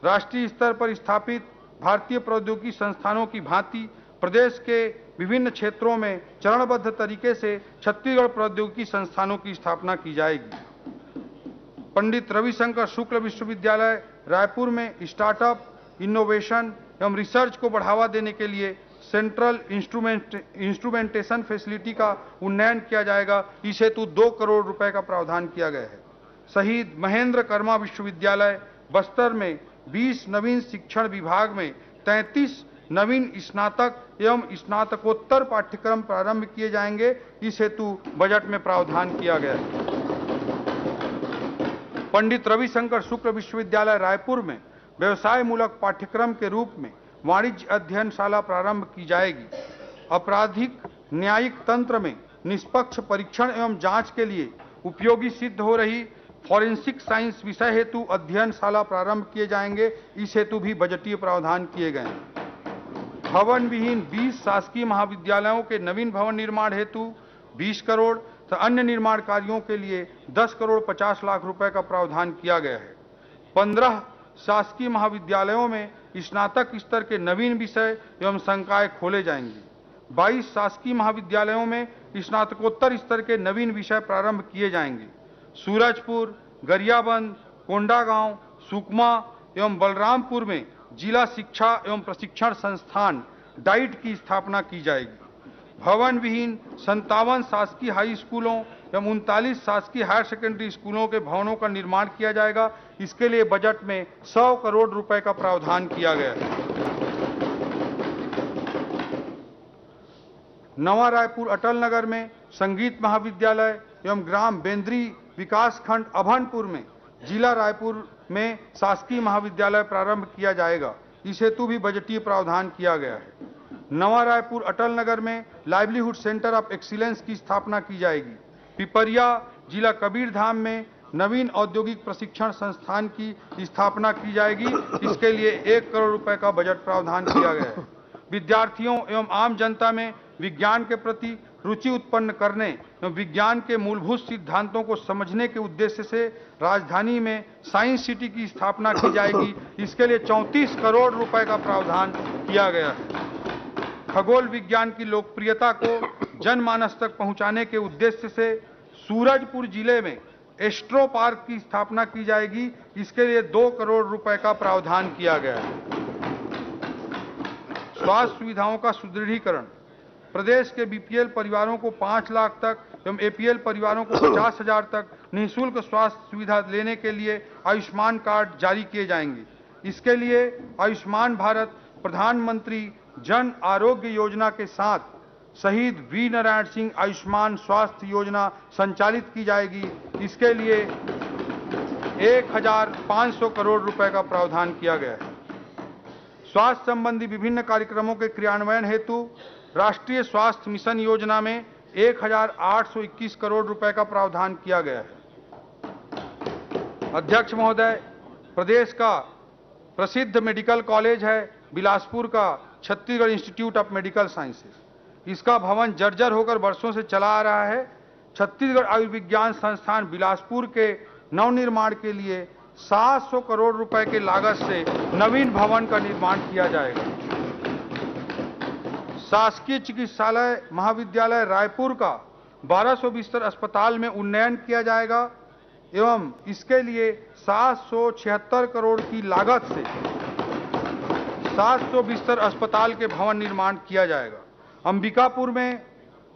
राष्ट्रीय स्तर पर स्थापित भारतीय प्रौद्योगिकी संस्थानों की भांति प्रदेश के विभिन्न क्षेत्रों में चरणबद्ध तरीके से छत्तीसगढ़ प्रौद्योगिकी संस्थानों की स्थापना की जाएगी। पंडित रविशंकर शुक्ल विश्वविद्यालय रायपुर में स्टार्टअप, इनोवेशन एवं रिसर्च को बढ़ावा देने के लिए सेंट्रल इंस्ट्रूमेंटेशन फैसिलिटी का उन्नयन किया जाएगा। इस हेतु 2 करोड़ रुपए का प्रावधान किया गया है। शहीद महेंद्र कर्मा विश्वविद्यालय बस्तर में 20 नवीन शिक्षण विभाग में 33 नवीन स्नातक एवं स्नातकोत्तर पाठ्यक्रम प्रारंभ किए जाएंगे। इस हेतु बजट में प्रावधान किया गया है। पंडित रविशंकर शुक्ल विश्वविद्यालय रायपुर में व्यवसाय मूलक पाठ्यक्रम के रूप में वाणिज्य अध्ययनशाला प्रारंभ की जाएगी। आपराधिक न्यायिक तंत्र में निष्पक्ष परीक्षण एवं जांच के लिए उपयोगी सिद्ध हो रही फॉरेंसिक साइंस विषय हेतु अध्ययनशाला प्रारंभ किए जाएंगे। इस हेतु भी बजटीय प्रावधान किए गए हैं। भवन विहीन 20 शासकीय महाविद्यालयों के नवीन भवन निर्माण हेतु 20 करोड़ तो अन्य निर्माण कार्यों के लिए 10 करोड़ 50 लाख रुपए का प्रावधान किया गया है। 15 शासकीय महाविद्यालयों में स्नातक स्तर के नवीन विषय एवं संकाय खोले जाएंगे। 22 शासकीय महाविद्यालयों में स्नातकोत्तर स्तर के नवीन विषय प्रारंभ किए जाएंगे। सूरजपुर, गरियाबंद, कोंडागांव, सुकमा एवं बलरामपुर में जिला शिक्षा एवं प्रशिक्षण संस्थान डाइट की स्थापना की जाएगी। भवन विहीन 57 शासकीय हाई स्कूलों एवं 39 शासकीय हायर सेकेंडरी स्कूलों के भवनों का निर्माण किया जाएगा। इसके लिए बजट में 100 करोड़ रुपए का प्रावधान किया गया है। नवा रायपुर अटल नगर में संगीत महाविद्यालय एवं ग्राम बेंद्री विकास खंड अभनपुर में जिला रायपुर में शासकीय महाविद्यालय प्रारंभ किया जाएगा। इस हेतु भी बजटीय प्रावधान किया गया है। नवा रायपुर अटल नगर में लाइवलीहुड सेंटर ऑफ एक्सीलेंस की स्थापना की जाएगी। पिपरिया जिला कबीरधाम में नवीन औद्योगिक प्रशिक्षण संस्थान की स्थापना की जाएगी। इसके लिए 1 करोड़ रुपए का बजट प्रावधान किया गया है। विद्यार्थियों एवं आम जनता में विज्ञान के प्रति रुचि उत्पन्न करने एवं विज्ञान के मूलभूत सिद्धांतों को समझने के उद्देश्य से राजधानी में साइंस सिटी की स्थापना की जाएगी। इसके लिए 34 करोड़ रुपए का प्रावधान किया गया है। खगोल विज्ञान की लोकप्रियता को जनमानस तक पहुंचाने के उद्देश्य से सूरजपुर जिले में एस्ट्रो पार्क की स्थापना की जाएगी। इसके लिए 2 करोड़ रुपए का प्रावधान किया गया है। स्वास्थ्य सुविधाओं का सुदृढ़ीकरण, प्रदेश के बीपीएल परिवारों को 5 लाख तक एवं एपीएल परिवारों को 50,000 तक निःशुल्क स्वास्थ्य सुविधा लेने के लिए आयुष्मान कार्ड जारी किए जाएंगे। इसके लिए आयुष्मान भारत प्रधानमंत्री जन आरोग्य योजना के साथ शहीद वी नारायण सिंह आयुष्मान स्वास्थ्य योजना संचालित की जाएगी। इसके लिए 1,500 करोड़ रुपए का प्रावधान किया गया है। स्वास्थ्य संबंधी विभिन्न कार्यक्रमों के क्रियान्वयन हेतु राष्ट्रीय स्वास्थ्य मिशन योजना में 1,821 करोड़ रुपए का प्रावधान किया गया है। अध्यक्ष महोदय, प्रदेश का प्रसिद्ध मेडिकल कॉलेज है बिलासपुर का Chhattisgarh institute of medical sciences. इसका भवन जर्जर होकर वर्षों से चला आ रहा है। छत्तीसगढ़ आयुर्विज्ञान संस्थान बिलासपुर के नवनिर्माण के लिए 700 करोड़ रुपए के लागत से नवीन भवन का निर्माण किया जाएगा। शासकीय चिकित्सालय महाविद्यालय रायपुर का 1200 बिस्तर अस्पताल में उन्नयन किया जाएगा एवं इसके लिए 776 करोड़ की लागत से 700 बिस्तर अस्पताल के भवन निर्माण किया जाएगा। अंबिकापुर में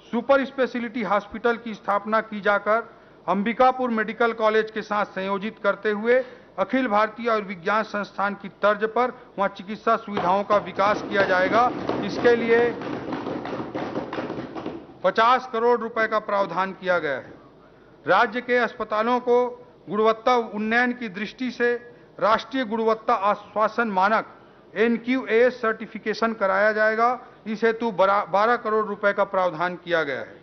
सुपर स्पेशलिटी हॉस्पिटल की स्थापना की जाकर अंबिकापुर मेडिकल कॉलेज के साथ संयोजित करते हुए अखिल भारतीय आयुर्विज्ञान संस्थान की तर्ज पर वहां चिकित्सा सुविधाओं का विकास किया जाएगा। इसके लिए 50 करोड़ रुपए का प्रावधान किया गया है। राज्य के अस्पतालों को गुणवत्ता उन्नयन की दृष्टि से राष्ट्रीय गुणवत्ता आश्वासन मानक NQAS सर्टिफिकेशन कराया जाएगा। इस हेतु 12 करोड़ रुपए का प्रावधान किया गया है।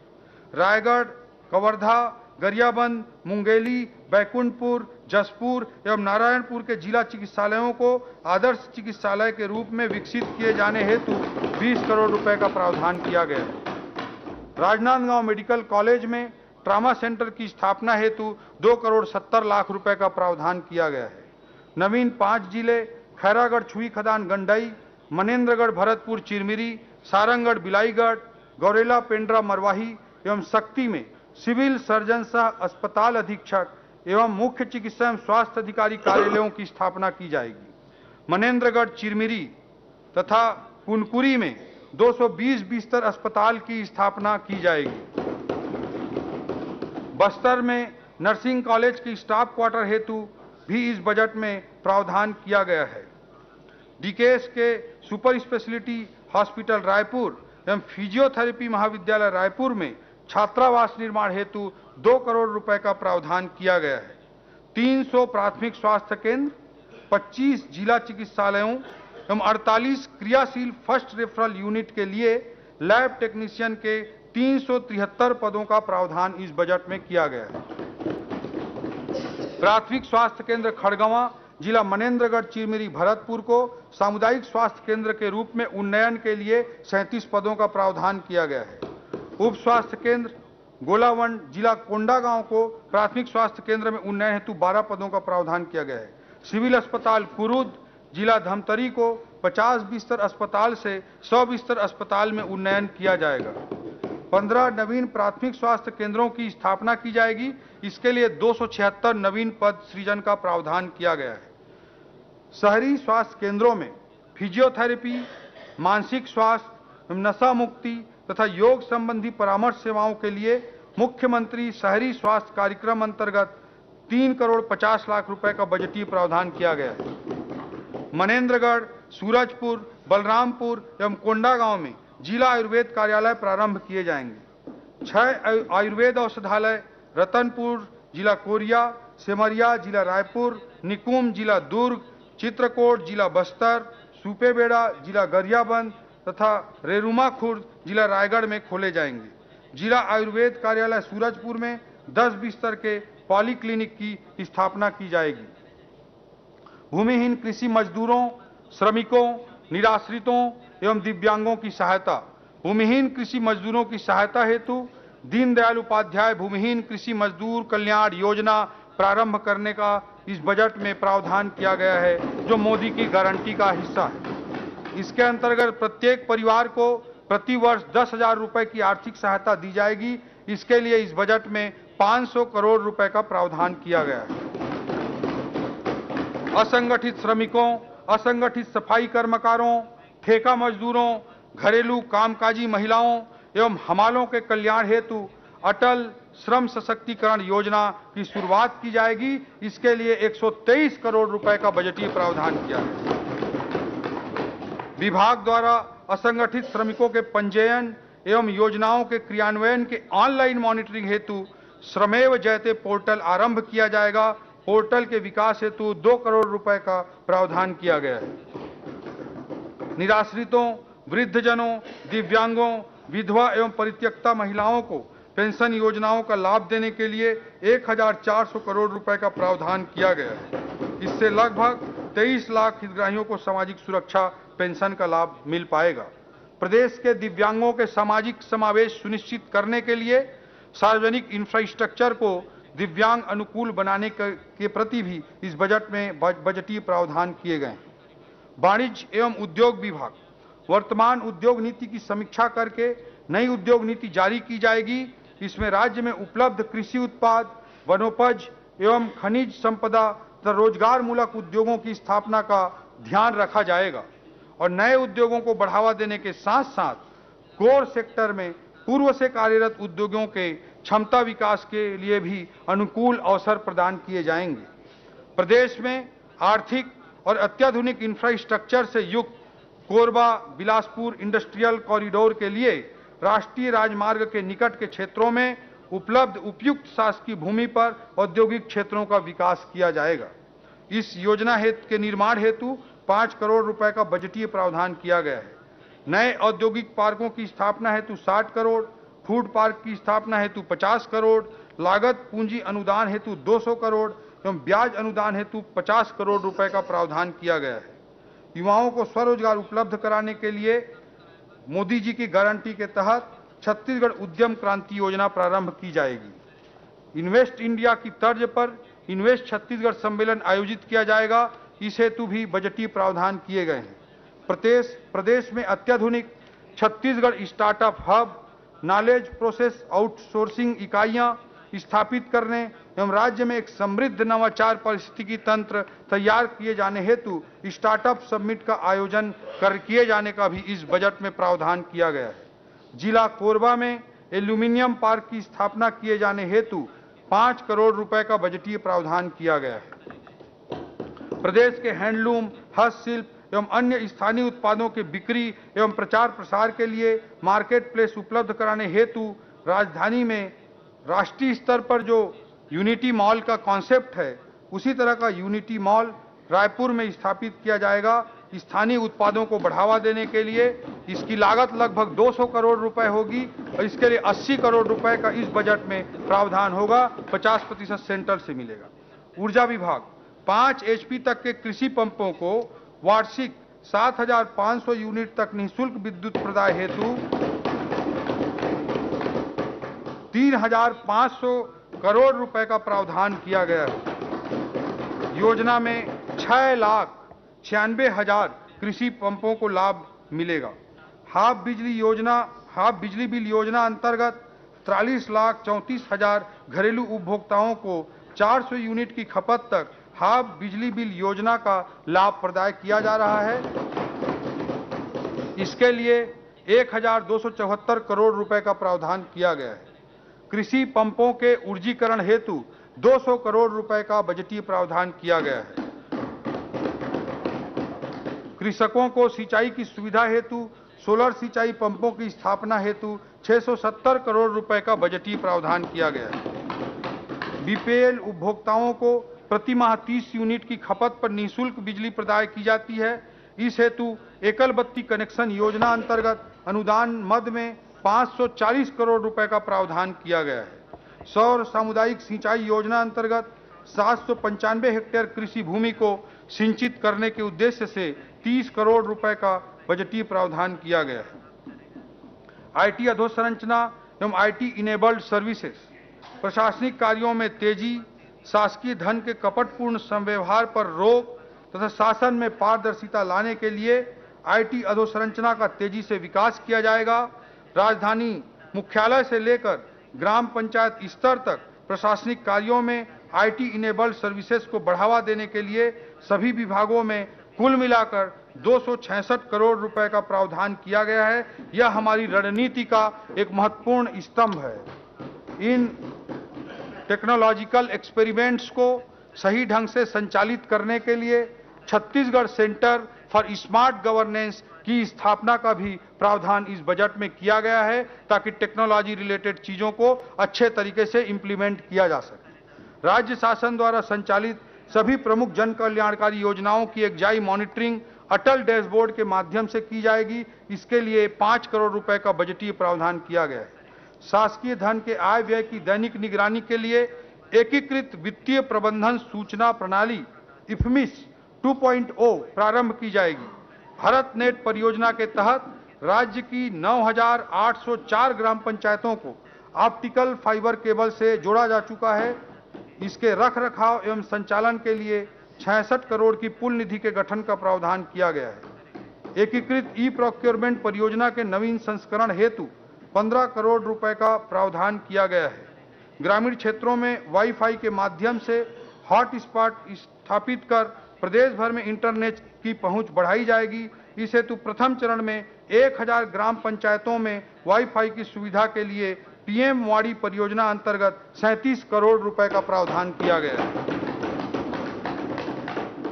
रायगढ़, कवर्धा, गरियाबंद, मुंगेली, बैकुंठपुर, जसपुर एवं नारायणपुर के जिला चिकित्सालयों को आदर्श चिकित्सालय के रूप में विकसित किए जाने हेतु 20 करोड़ रुपए का प्रावधान किया गया है। राजनांदगांव मेडिकल कॉलेज में ट्रामा सेंटर की स्थापना हेतु 2 करोड़ 70 लाख रुपए का प्रावधान किया गया है। नवीन 5 जिले खैरागढ़ छुई खदान गंडई, मनेन्द्रगढ़ भरतपुर चिरमिरी, सारंगगढ़ बिलाईगढ़, गौरेला पेंड्रा मरवाही एवं शक्ति में सिविल सर्जन सह अस्पताल अधीक्षक एवं मुख्य चिकित्सा एवं स्वास्थ्य अधिकारी कार्यालयों की स्थापना की जाएगी। मनेन्द्रगढ़ चिरमिरी तथा कुनकुरी में 220 बिस्तर अस्पताल की स्थापना की जाएगी। बस्तर में नर्सिंग कॉलेज की स्टाफ क्वार्टर हेतु भी इस बजट में प्रावधान किया गया है। डीकेएस के सुपर स्पेशलिटी हॉस्पिटल रायपुर एवं फिजियोथेरेपी महाविद्यालय रायपुर में छात्रावास निर्माण हेतु 2 करोड़ रुपए का प्रावधान किया गया है। 300 प्राथमिक स्वास्थ्य केंद्र, 25 जिला चिकित्सालयों एवं 48 क्रियाशील फर्स्ट रेफरल यूनिट के लिए लैब टेक्नीशियन के 373 पदों का प्रावधान इस बजट में किया गया है। प्राथमिक स्वास्थ्य केंद्र खड़गवां, जिला मनेन्द्रगढ़ चिरमिरी भरतपुर को सामुदायिक स्वास्थ्य केंद्र के रूप में उन्नयन के लिए 37 पदों का प्रावधान किया गया है। उप स्वास्थ्य केंद्र गोलावन, जिला कोंडागांव को प्राथमिक स्वास्थ्य केंद्र में उन्नयन हेतु 12 पदों का प्रावधान किया गया है। सिविल अस्पताल कुरुद, जिला धमतरी को 50 बिस्तर अस्पताल से 100 बिस्तर अस्पताल में उन्नयन किया जाएगा। 15 नवीन प्राथमिक स्वास्थ्य केंद्रों की स्थापना की जाएगी। इसके लिए 276 नवीन पद सृजन का प्रावधान किया गया है। शहरी स्वास्थ्य केंद्रों में फिजियोथेरेपी, मानसिक स्वास्थ्य, नशा मुक्ति तथा योग संबंधी परामर्श सेवाओं के लिए मुख्यमंत्री शहरी स्वास्थ्य कार्यक्रम अंतर्गत 3 करोड़ 50 लाख रुपए का बजटीय प्रावधान किया गया है। मनेन्द्रगढ़, सूरजपुर, बलरामपुर एवं कोंडागांव में जिला आयुर्वेद कार्यालय प्रारंभ किए जाएंगे। 6 आयुर्वेद औषधालय रतनपुर, जिला कोरिया, सेमरिया, जिला रायपुर, निकुंम, जिला दुर्ग, चित्रकूट, जिला बस्तर, सुपेबेड़ा, जिला गरियाबंद तथा रेरुमा खुर्द, जिला रायगढ़ में खोले जाएंगे। जिला आयुर्वेद कार्यालय सूरजपुर में 10 बिस्तर के पॉलीक्लिनिक की स्थापना की जाएगी। भूमिहीन कृषि मजदूरों, श्रमिकों, निराश्रितों एवं दिव्यांगों की सहायता। भूमिहीन कृषि मजदूरों की सहायता हेतु दीनदयाल उपाध्याय भूमिहीन कृषि मजदूर कल्याण योजना प्रारंभ करने का इस बजट में प्रावधान किया गया है, जो मोदी की गारंटी का हिस्सा है। इसके अंतर्गत प्रत्येक परिवार को प्रति वर्ष 10,000 रुपए की आर्थिक सहायता दी जाएगी। इसके लिए इस बजट में 500 करोड़ रुपए का प्रावधान किया गया है। असंगठित श्रमिकों, असंगठित सफाई कर्मकारों, ठेका मजदूरों, घरेलू कामकाजी महिलाओं एवं हमालों के कल्याण हेतु अटल श्रम सशक्तिकरण योजना की शुरुआत की जाएगी। इसके लिए 123 करोड़ रुपए का बजटीय प्रावधान किया है। विभाग द्वारा असंगठित श्रमिकों के पंजीयन एवं योजनाओं के क्रियान्वयन के ऑनलाइन मॉनिटरिंग हेतु श्रमेव जयते पोर्टल आरंभ किया जाएगा। पोर्टल के विकास हेतु 2 करोड़ रुपए का प्रावधान किया गया है। निराश्रितों, वृद्धजनों, दिव्यांगों, विधवा एवं परित्यक्ता महिलाओं को पेंशन योजनाओं का लाभ देने के लिए 1400 करोड़ रुपए का प्रावधान किया गया है। इससे लगभग 23 लाख हितग्राहियों को सामाजिक सुरक्षा पेंशन का लाभ मिल पाएगा। प्रदेश के दिव्यांगों के सामाजिक समावेश सुनिश्चित करने के लिए सार्वजनिक इंफ्रास्ट्रक्चर को दिव्यांग अनुकूल बनाने के प्रति भी इस बजट में बजटीय प्रावधान किए गए हैं। वाणिज्य एवं उद्योग विभाग वर्तमान उद्योग नीति की समीक्षा करके नई उद्योग नीति जारी की जाएगी। इसमें राज्य में उपलब्ध कृषि उत्पाद, वनोपज एवं खनिज संपदा तथा रोजगार मूलक उद्योगों की स्थापना का ध्यान रखा जाएगा और नए उद्योगों को बढ़ावा देने के साथ साथ कोर सेक्टर में पूर्व से कार्यरत उद्योगों के क्षमता विकास के लिए भी अनुकूल अवसर प्रदान किए जाएंगे। प्रदेश में आर्थिक और अत्याधुनिक इंफ्रास्ट्रक्चर से युक्त कोरबा बिलासपुर इंडस्ट्रियल कॉरिडोर के लिए राष्ट्रीय राजमार्ग के निकट के क्षेत्रों में उपलब्ध उपयुक्त शासकीय भूमि पर औद्योगिक क्षेत्रों का विकास किया जाएगा। इस योजना के निर्माण हेतु 5 करोड़ रुपए का बजटीय प्रावधान किया गया है। नए औद्योगिक पार्कों की स्थापना हेतु 60 करोड़, फूड पार्क की स्थापना हेतु 50 करोड़, लागत पूंजी अनुदान हेतु 200 करोड़ एवं ब्याज अनुदान हेतु 50 करोड़ रुपए का प्रावधान किया गया है। युवाओं को स्वरोजगार उपलब्ध कराने के लिए मोदी जी की गारंटी के तहत छत्तीसगढ़ उद्यम क्रांति योजना प्रारंभ की जाएगी। इन्वेस्ट इंडिया की तर्ज पर इन्वेस्ट छत्तीसगढ़ सम्मेलन आयोजित किया जाएगा। इस हेतु भी बजटीय प्रावधान किए गए हैं। प्रदेश में अत्याधुनिक Chhattisgarh startup hub, knowledge process outsourcing इकाइयां स्थापित करने एवं राज्य में एक समृद्ध नवाचार पारिस्थितिकी तंत्र तैयार किए जाने हेतु स्टार्टअप समिट का आयोजन किए जाने का भी इस बजट में प्रावधान किया गया है। जिला कोरबा में एल्यूमिनियम पार्क की स्थापना किए जाने हेतु 5 करोड़ रुपए का बजटीय प्रावधान किया गया है। प्रदेश के हैंडलूम, हस्तशिल्प एवं अन्य स्थानीय उत्पादों के बिक्री एवं प्रचार प्रसार के लिए मार्केट प्लेस उपलब्ध कराने हेतु राजधानी में राष्ट्रीय स्तर पर जो यूनिटी मॉल का कॉन्सेप्ट है, उसी तरह का यूनिटी मॉल रायपुर में स्थापित किया जाएगा। स्थानीय उत्पादों को बढ़ावा देने के लिए इसकी लागत लगभग 200 करोड़ रुपए होगी और इसके लिए 80 करोड़ रुपए का इस बजट में प्रावधान होगा। 50% सेंट्रल से मिलेगा। ऊर्जा विभाग 5 HP तक के कृषि पंपों को वार्षिक 7,500 यूनिट तक निःशुल्क विद्युत प्रदाय हेतु 3,500 करोड़ रुपए का प्रावधान किया गया है। योजना में 6,96,000 कृषि पंपों को लाभ मिलेगा। हाफ बिजली बिल योजना अंतर्गत 43,34,000 घरेलू उपभोक्ताओं को 400 यूनिट की खपत तक हाफ बिजली बिल योजना का लाभ प्रदान किया जा रहा है। इसके लिए 1,274 करोड़ रुपए का प्रावधान किया गया है। कृषि पंपों के ऊर्जीकरण हेतु 200 करोड़ रुपए का बजटीय प्रावधान किया गया है। कृषकों को सिंचाई की सुविधा हेतु सोलर सिंचाई पंपों की स्थापना हेतु 670 करोड़ रुपए का बजटीय प्रावधान किया गया है। बीपीएल उपभोक्ताओं को प्रति माह 30 यूनिट की खपत पर निःशुल्क बिजली प्रदान की जाती है। इस हेतु एकल बत्ती कनेक्शन योजना अंतर्गत अनुदान मद में 540 करोड़ रुपए का प्रावधान किया गया है। सौर सामुदायिक सिंचाई योजना अंतर्गत 795 हेक्टेयर कृषि भूमि को सिंचित करने के उद्देश्य से 30 करोड़ रुपए का बजटीय प्रावधान किया गया है। आईटी अधोसंरचना एवं आईटी इनेबल्ड सर्विसेज, प्रशासनिक कार्यों में तेजी, शासकीय धन के कपटपूर्ण संव्यवहार पर रोक तथा शासन में पारदर्शिता लाने के लिए आईटी अधोसंरचना का तेजी से विकास किया जाएगा। राजधानी मुख्यालय से लेकर ग्राम पंचायत स्तर तक प्रशासनिक कार्यों में आईटी इनेबल्ड सर्विसेज को बढ़ावा देने के लिए सभी विभागों में कुल मिलाकर 266 करोड़ रुपए का प्रावधान किया गया है। यह हमारी रणनीति का एक महत्वपूर्ण स्तंभ है। इन टेक्नोलॉजिकल एक्सपेरिमेंट्स को सही ढंग से संचालित करने के लिए Chhattisgarh centre for smart governance की स्थापना का भी प्रावधान इस बजट में किया गया है, ताकि टेक्नोलॉजी रिलेटेड चीजों को अच्छे तरीके से इंप्लीमेंट किया जा सके। राज्य शासन द्वारा संचालित सभी प्रमुख जन कल्याणकारी योजनाओं की एकजाई मॉनिटरिंग अटल डैशबोर्ड के माध्यम से की जाएगी। इसके लिए 5 करोड़ रुपए का बजटीय प्रावधान किया गया है। शासकीय धन के आय व्यय की दैनिक निगरानी के लिए एकीकृत वित्तीय प्रबंधन सूचना प्रणाली इफमिस 2.0 प्रारंभ की जाएगी। भारत नेट परियोजना के तहत राज्य की 9,804 ग्राम पंचायतों को ऑप्टिकल फाइबर केबल से जोड़ा जा चुका है। इसके रखरखाव एवं संचालन के लिए 66 करोड़ की पुल निधि के गठन का प्रावधान किया गया है। एकीकृत ई प्रोक्योरमेंट परियोजना के नवीन संस्करण हेतु 15 करोड़ रुपए का प्रावधान किया गया है। ग्रामीण क्षेत्रों में वाईफाई के माध्यम से हॉटस्पॉट स्थापित कर प्रदेश भर में इंटरनेट की पहुंच बढ़ाई जाएगी। इस हेतु प्रथम चरण में 1000 ग्राम पंचायतों में वाईफाई की सुविधा के लिए पीएम वाड़ी परियोजना अंतर्गत 37 करोड़ रुपए का प्रावधान किया गया है।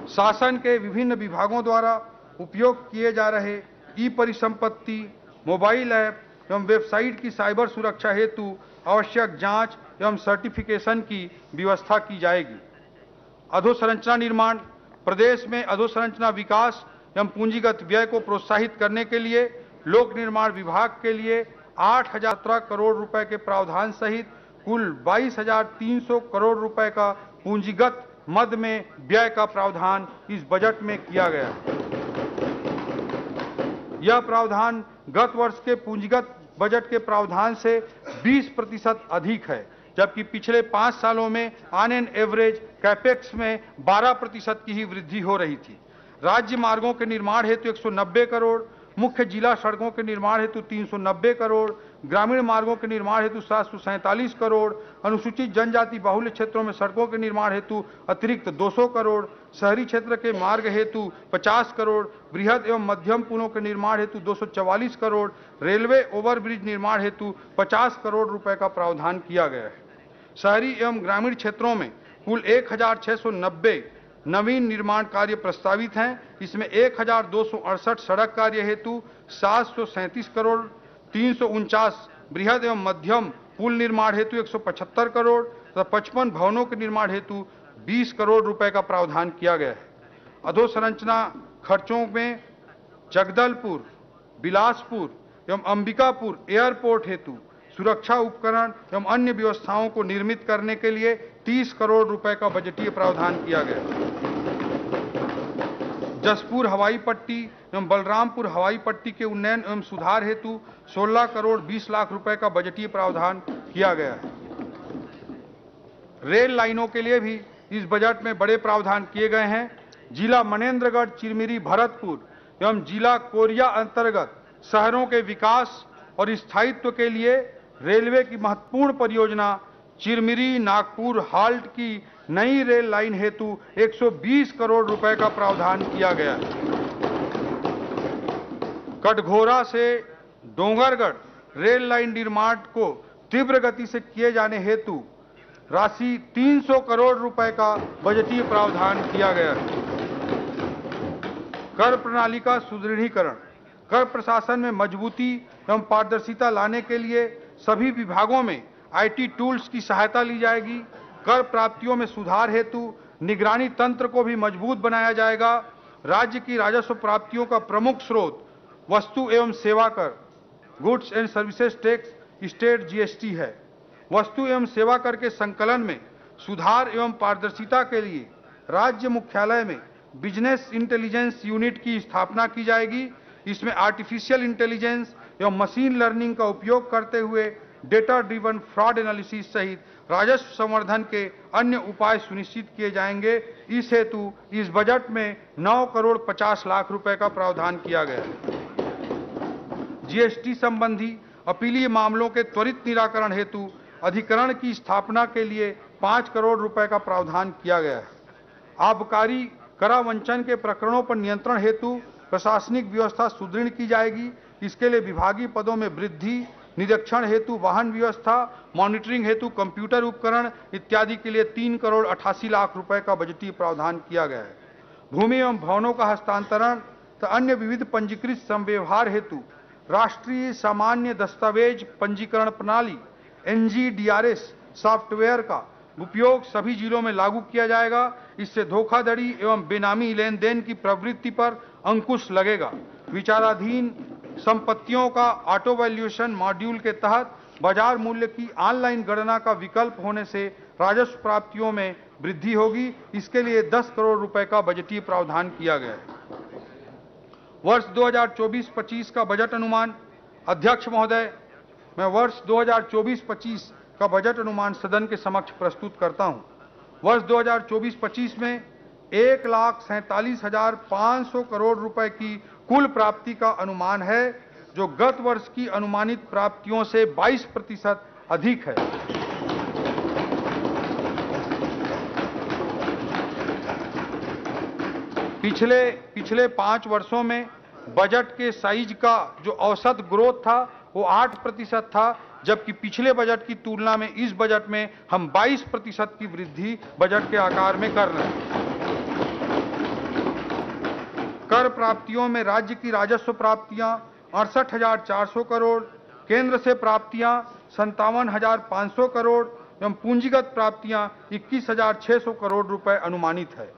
शासन के विभिन्न विभागों द्वारा उपयोग किए जा रहे ई परिसंपत्ति, मोबाइल ऐप, एवं वेबसाइट की साइबर सुरक्षा हेतु आवश्यक जांच एवं सर्टिफिकेशन की व्यवस्था की जाएगी। अधोसंरचना निर्माण। प्रदेश में अधोसंरचना विकास एवं पूंजीगत व्यय को प्रोत्साहित करने के लिए लोक निर्माण विभाग के लिए 8,017 करोड़ रुपए के प्रावधान सहित कुल 22,300 करोड़ रुपए का पूंजीगत मद में व्यय का प्रावधान इस बजट में किया गया है। यह प्रावधान गत वर्ष के पूंजीगत बजट के प्रावधान से 20% अधिक है, जबकि पिछले 5 सालों में ऑन एन एवरेज कैपेक्स में 12% की ही वृद्धि हो रही थी। राज्य मार्गों के निर्माण हेतु 190 करोड़, मुख्य जिला सड़कों के निर्माण हेतु 390 करोड़, ग्रामीण मार्गों के निर्माण हेतु 747 करोड़, अनुसूचित जनजाति बाहुल्य क्षेत्रों में सड़कों के निर्माण हेतु अतिरिक्त 200 करोड़, शहरी क्षेत्र के मार्ग हेतु 50 करोड़, बृहद एवं मध्यम पुलों के निर्माण हेतु 244 करोड़, रेलवे ओवरब्रिज निर्माण हेतु 50 करोड़ रुपए का प्रावधान किया गया है। शहरी एवं ग्रामीण क्षेत्रों में कुल 1,690 नवीन निर्माण कार्य प्रस्तावित हैं। इसमें 1,268 सड़क कार्य हेतु 737 करोड़, 349 बृहद एवं मध्यम पुल निर्माण हेतु 175 करोड़ तथा 55 भवनों के निर्माण हेतु 20 करोड़ रुपए का प्रावधान किया गया है। अधोसंरचना खर्चों में जगदलपुर, बिलासपुर एवं अंबिकापुर एयरपोर्ट हेतु सुरक्षा उपकरण एवं अन्य व्यवस्थाओं को निर्मित करने के लिए 30 करोड़ रुपए का बजटीय प्रावधान किया गया। जसपुर हवाई पट्टी एवं बलरामपुर हवाई पट्टी के उन्नयन एवं सुधार हेतु 16 करोड़ 20 लाख रुपए का बजटीय प्रावधान किया गया है। रेल लाइनों के लिए भी इस बजट में बड़े प्रावधान किए गए हैं। जिला मनेंद्रगढ़, चिरमिरी, भरतपुर एवं जिला कोरिया अंतर्गत शहरों के विकास और स्थायित्व के लिए रेलवे की महत्वपूर्ण परियोजना चिरमिरी नागपुर हाल्ट की नई रेल लाइन हेतु 120 करोड़ रुपए का प्रावधान किया गया है। कटघोरा से डोंगरगढ़ रेल लाइन निर्माण को तीव्र गति से किए जाने हेतु राशि 300 करोड़ रुपए का बजटीय प्रावधान किया गया है। कर प्रणाली का सुदृढ़ीकरण। कर प्रशासन में मजबूती एवं पारदर्शिता लाने के लिए सभी विभागों में IT टूल्स की सहायता ली जाएगी। कर प्राप्तियों में सुधार हेतु निगरानी तंत्र को भी मजबूत बनाया जाएगा। राज्य की राजस्व प्राप्तियों का प्रमुख स्रोत वस्तु एवं सेवा कर, goods and services tax, state GST है। वस्तु एवं सेवा कर के संकलन में सुधार एवं पारदर्शिता के लिए राज्य मुख्यालय में बिजनेस इंटेलिजेंस यूनिट की स्थापना की जाएगी। इसमें आर्टिफिशियल इंटेलिजेंस एवं मशीन लर्निंग का उपयोग करते हुए डेटा ड्रिवन फ्रॉड एनालिसिस सहित राजस्व संवर्धन के अन्य उपाय सुनिश्चित किए जाएंगे। इस हेतु इस बजट में 9 करोड़ 50 लाख रुपए का प्रावधान किया गया है। GST संबंधी अपीलीय मामलों के त्वरित निराकरण हेतु अधिकरण की स्थापना के लिए 5 करोड़ रुपए का प्रावधान किया गया है। आबकारी करावंचन के प्रकरणों पर नियंत्रण हेतु प्रशासनिक व्यवस्था सुदृढ़ की जाएगी। इसके लिए विभागीय पदों में वृद्धि, निरीक्षण हेतु वाहन व्यवस्था, मॉनिटरिंग हेतु कंप्यूटर उपकरण इत्यादि के लिए 3 करोड़ 88 लाख रुपए का बजटीय प्रावधान किया गया है। भूमि एवं भवनों का हस्तांतरण तथा अन्य विविध पंजीकृत संव्यवहार हेतु राष्ट्रीय सामान्य दस्तावेज पंजीकरण प्रणाली NGDRS सॉफ्टवेयर का उपयोग सभी जिलों में लागू किया जाएगा। इससे धोखाधड़ी एवं बेनामी लेन देन की प्रवृत्ति पर अंकुश लगेगा। विचाराधीन संपत्तियों का ऑटो वैल्यूएशन मॉड्यूल के तहत बाजार मूल्य की ऑनलाइन गणना का विकल्प होने से राजस्व प्राप्तियों में वृद्धि होगी। इसके लिए 10 करोड़ रुपए का बजटीय प्रावधान किया गया है। वर्ष 2024-25 का बजट अनुमान। अध्यक्ष महोदय, मैं वर्ष 2024-25 का बजट अनुमान सदन के समक्ष प्रस्तुत करता हूं। वर्ष 2024-25 में 1,47,500 करोड़ रुपए की कुल प्राप्ति का अनुमान है, जो गत वर्ष की अनुमानित प्राप्तियों से 22% अधिक है। पिछले 5 वर्षों में बजट के साइज का जो औसत ग्रोथ था वो 8% था, जबकि पिछले बजट की तुलना में इस बजट में हम 22% की वृद्धि बजट के आकार में कर रहे हैं। कर प्राप्तियों में राज्य की राजस्व प्राप्तियां 68,400 करोड़, केंद्र से प्राप्तियां 57,500 करोड़ एवं पूंजीगत प्राप्तियां 21,600 करोड़ रुपए अनुमानित है।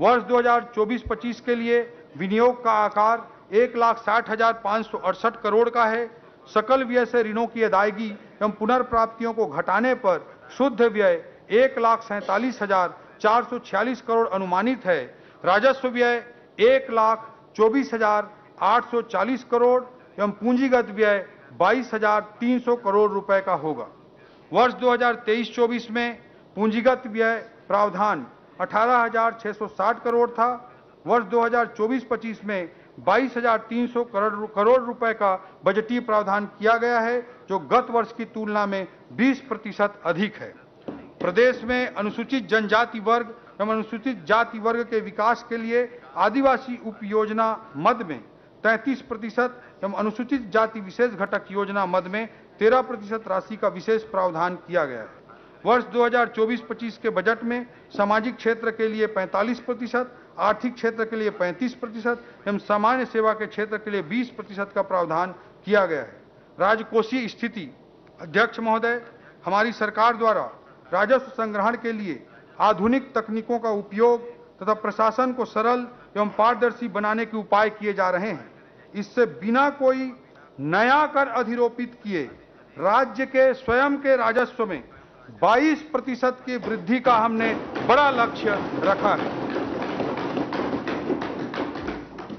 वर्ष 2024-25 के लिए विनियोग का आकार 1,60,568 करोड़ का है। सकल व्यय से ऋणों की अदायगी एवं पुनर्प्राप्तियों को घटाने पर शुद्ध व्यय 1,47,446 करोड़ अनुमानित है। राजस्व व्यय 1,24,840 करोड़ एवं पूंजीगत व्यय 22,300 करोड़ रुपए का होगा। वर्ष 2023-24 में पूंजीगत व्यय प्रावधान 18,660 करोड़ था। वर्ष 2024-25 में 22,300 करोड़ रुपए का बजटीय प्रावधान किया गया है, जो गत वर्ष की तुलना में 20% अधिक है। प्रदेश में अनुसूचित जनजाति वर्ग एवं अनुसूचित जाति वर्ग के विकास के लिए आदिवासी उप योजना मद में 33% एवं अनुसूचित जाति विशेष घटक योजना मद में 13% राशि का विशेष प्रावधान किया गया है। वर्ष 2024-25 के बजट में सामाजिक क्षेत्र के लिए 45%, आर्थिक क्षेत्र के लिए 35% एवं सामान्य सेवा के क्षेत्र के लिए 20% का प्रावधान किया गया है। राजकोषीय स्थिति। अध्यक्ष महोदय, हमारी सरकार द्वारा राजस्व संग्रहण के लिए आधुनिक तकनीकों का उपयोग तथा प्रशासन को सरल एवं पारदर्शी बनाने के उपाय किए जा रहे हैं। इससे बिना कोई नया कर अधिरोपित किए राज्य के स्वयं के राजस्व में 22% की वृद्धि का हमने बड़ा लक्ष्य रखा है।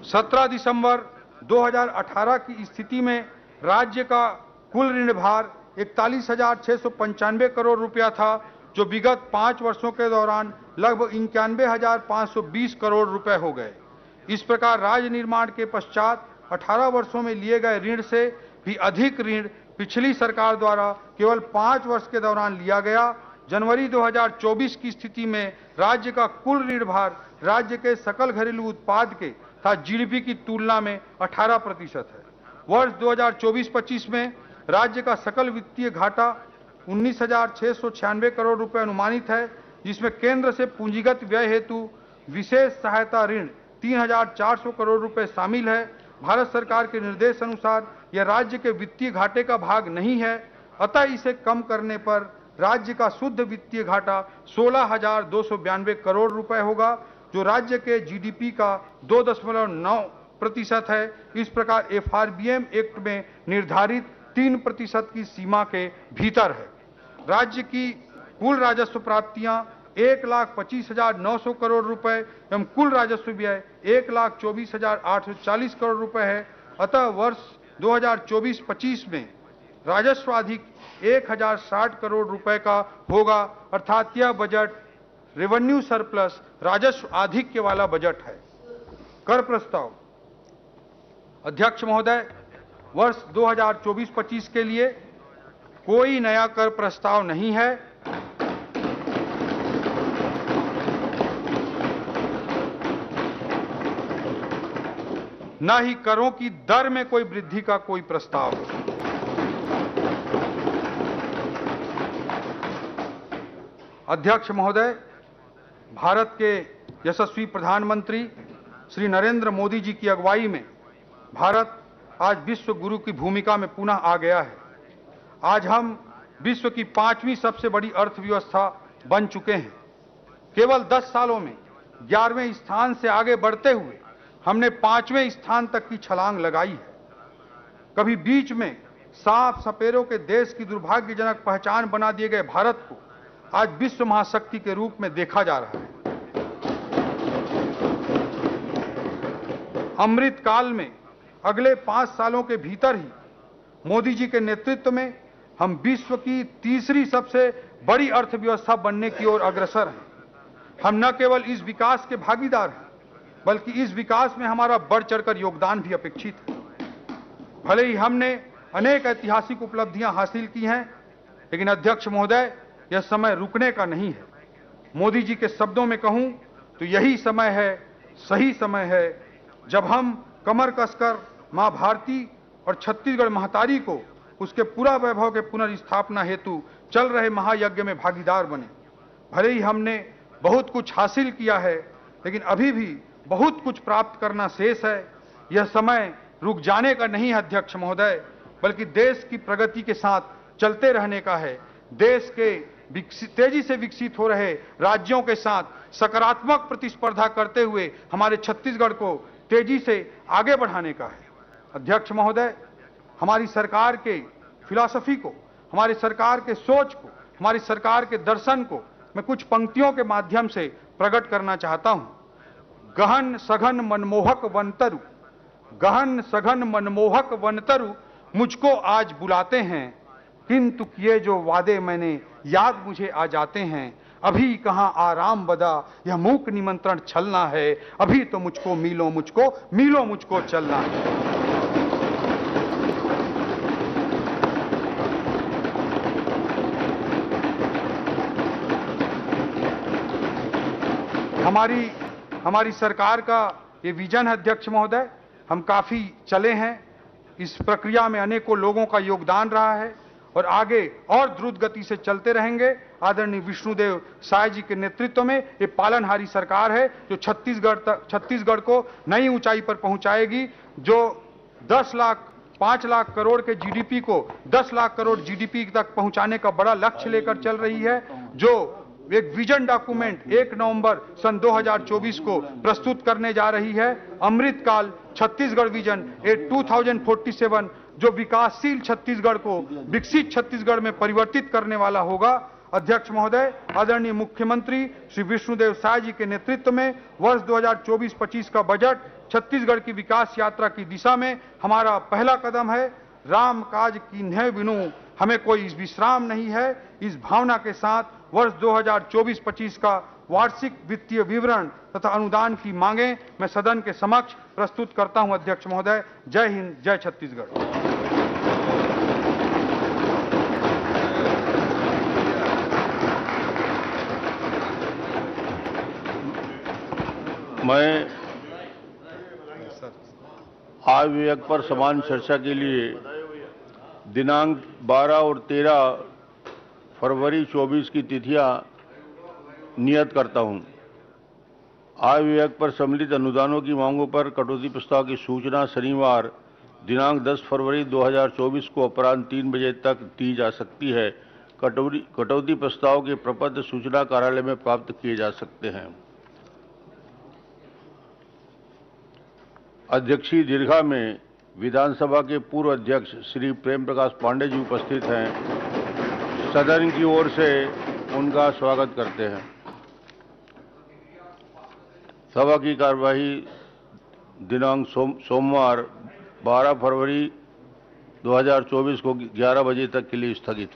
17 दिसंबर 2018 की स्थिति में राज्य का कुल ऋण भार 41,695 करोड़ रुपया था, जो विगत 5 वर्षों के दौरान लगभग 91,520 करोड़ रुपए हो गए। इस प्रकार राज्य निर्माण के पश्चात 18 वर्षों में लिए गए ऋण से भी अधिक ऋण पिछली सरकार द्वारा केवल 5 वर्ष के दौरान लिया गया। जनवरी 2024 की स्थिति में राज्य का कुल ऋण भार राज्य के सकल घरेलू उत्पाद के तथा जीडीपी की तुलना में 18% है। वर्ष 2024-25 में राज्य का सकल वित्तीय घाटा 19,696 करोड़ रुपए अनुमानित है, जिसमें केंद्र से पूंजीगत व्यय हेतु विशेष सहायता ऋण 3,400 करोड़ रुपए शामिल है। भारत सरकार के निर्देश अनुसार यह राज्य के वित्तीय घाटे का भाग नहीं है, अतः इसे कम करने पर राज्य का शुद्ध वित्तीय घाटा 16,292 करोड़ रुपए होगा, जो राज्य के जीडीपी का 2.9% है। इस प्रकार एफआरबीएम एक्ट में निर्धारित 3% की सीमा के भीतर है। राज्य की कुल राजस्व प्राप्तियां 1,25,900 करोड़ रुपए एवं कुल राजस्व व्यय 1,24,840 करोड़ रुपए है। अतः वर्ष 2024-25 में राजस्व अधिक 1,060 करोड़ रुपए का होगा, अर्थात यह बजट रेवेन्यू सरप्लस राजस्व आधिक्य वाला बजट है। कर प्रस्ताव। अध्यक्ष महोदय, वर्ष 2024-25 के लिए कोई नया कर प्रस्ताव नहीं है। न ही करों की दर में कोई वृद्धि का कोई प्रस्ताव है। अध्यक्ष महोदय, भारत के यशस्वी प्रधानमंत्री श्री नरेंद्र मोदी जी की अगुवाई में भारत आज विश्व गुरु की भूमिका में पुनः आ गया है। आज हम विश्व की 5वीं सबसे बड़ी अर्थव्यवस्था बन चुके हैं। केवल 10 सालों में 11वें स्थान से आगे बढ़ते हुए हमने 5वें स्थान तक की छलांग लगाई है। कभी बीच में सांप सपेरों के देश की दुर्भाग्यजनक पहचान बना दिए गए भारत को आज विश्व महाशक्ति के रूप में देखा जा रहा है। अमृत काल में अगले 5 सालों के भीतर ही मोदी जी के नेतृत्व में हम विश्व की तीसरी सबसे बड़ी अर्थव्यवस्था बनने की ओर अग्रसर हैं। हम न केवल इस विकास के भागीदार हैं, बल्कि इस विकास में हमारा बढ़ चढ़कर योगदान भी अपेक्षित है। भले ही हमने अनेक ऐतिहासिक उपलब्धियां हासिल की हैं, लेकिन अध्यक्ष महोदय, यह समय रुकने का नहीं है। मोदी जी के शब्दों में कहूं तो यही समय है, सही समय है, जब हम कमर कसकर मां भारती और छत्तीसगढ़ महतारी को उसके पूरा वैभव के पुनर्स्थापना हेतु चल रहे महायज्ञ में भागीदार बने। भले ही हमने बहुत कुछ हासिल किया है, लेकिन अभी भी बहुत कुछ प्राप्त करना शेष है। यह समय रुक जाने का नहीं है। अध्यक्ष महोदय, बल्कि देश की प्रगति के साथ चलते रहने का है। देश के तेजी से विकसित हो रहे राज्यों के साथ सकारात्मक प्रतिस्पर्धा करते हुए हमारे छत्तीसगढ़ को तेजी से आगे बढ़ाने का है। अध्यक्ष महोदय, हमारी सरकार के फिलॉसफी को, हमारी सरकार के सोच को, हमारी सरकार के दर्शन को मैं कुछ पंक्तियों के माध्यम से प्रकट करना चाहता हूं। गहन सघन मनमोहक वनतरु, गहन सघन मनमोहक वनतरु मुझको आज बुलाते हैं, किंतु किए जो वादे मैंने याद मुझे आ जाते हैं। अभी कहां आराम बदा यह मूक निमंत्रण छलना है, अभी तो मुझको मीलों मुझको चलना है। हमारी सरकार का ये विजन है अध्यक्ष महोदय। हम काफी चले हैं, इस प्रक्रिया में अनेकों लोगों का योगदान रहा है और आगे और द्रुत गति से चलते रहेंगे। आदरणीय विष्णुदेव साय जी के नेतृत्व में ये पालनहारी सरकार है जो छत्तीसगढ़ को नई ऊंचाई पर पहुंचाएगी, जो 5 लाख करोड़ के जीडीपी को 10 लाख करोड़ जीडीपी तक पहुंचाने का बड़ा लक्ष्य लेकर चल रही है, जो एक विजन डॉक्यूमेंट 1 नवंबर सन 2024 को प्रस्तुत करने जा रही है। अमृतकाल छत्तीसगढ़ विजन 2047 जो विकासशील छत्तीसगढ़ को विकसित छत्तीसगढ़ में परिवर्तित करने वाला होगा। अध्यक्ष महोदय, आदरणीय मुख्यमंत्री श्री विष्णुदेव साय जी के नेतृत्व में वर्ष 2024-25 का बजट छत्तीसगढ़ की विकास यात्रा की दिशा में हमारा पहला कदम है। राम काज कीन्हे बिनु हमें कोई विश्राम नहीं है। इस भावना के साथ वर्ष 2024-25 का वार्षिक वित्तीय विवरण तथा अनुदान की मांगें मैं सदन के समक्ष प्रस्तुत करता हूं। अध्यक्ष महोदय, जय हिंद, जय छत्तीसगढ़। मैं आय विधेयक पर समान चर्चा के लिए दिनांक 12 और 13 फरवरी 24 की तिथियां नियत करता हूं। आय विधेयक पर सम्मिलित अनुदानों की मांगों पर कटौती प्रस्ताव की सूचना शनिवार दिनांक 10 फरवरी 2024 को अपराह्न 3 बजे तक दी जा सकती है। कटौती प्रस्ताव के प्रपत्र सूचना कार्यालय में प्राप्त किए जा सकते हैं। अध्यक्षीय दीर्घा में विधानसभा के पूर्व अध्यक्ष श्री प्रेम प्रकाश पांडे जी उपस्थित हैं। सदन की ओर से उनका स्वागत करते हैं। सभा की कार्यवाही दिनांक सोमवार 12 फरवरी 2024 को 11 बजे तक के लिए स्थगित।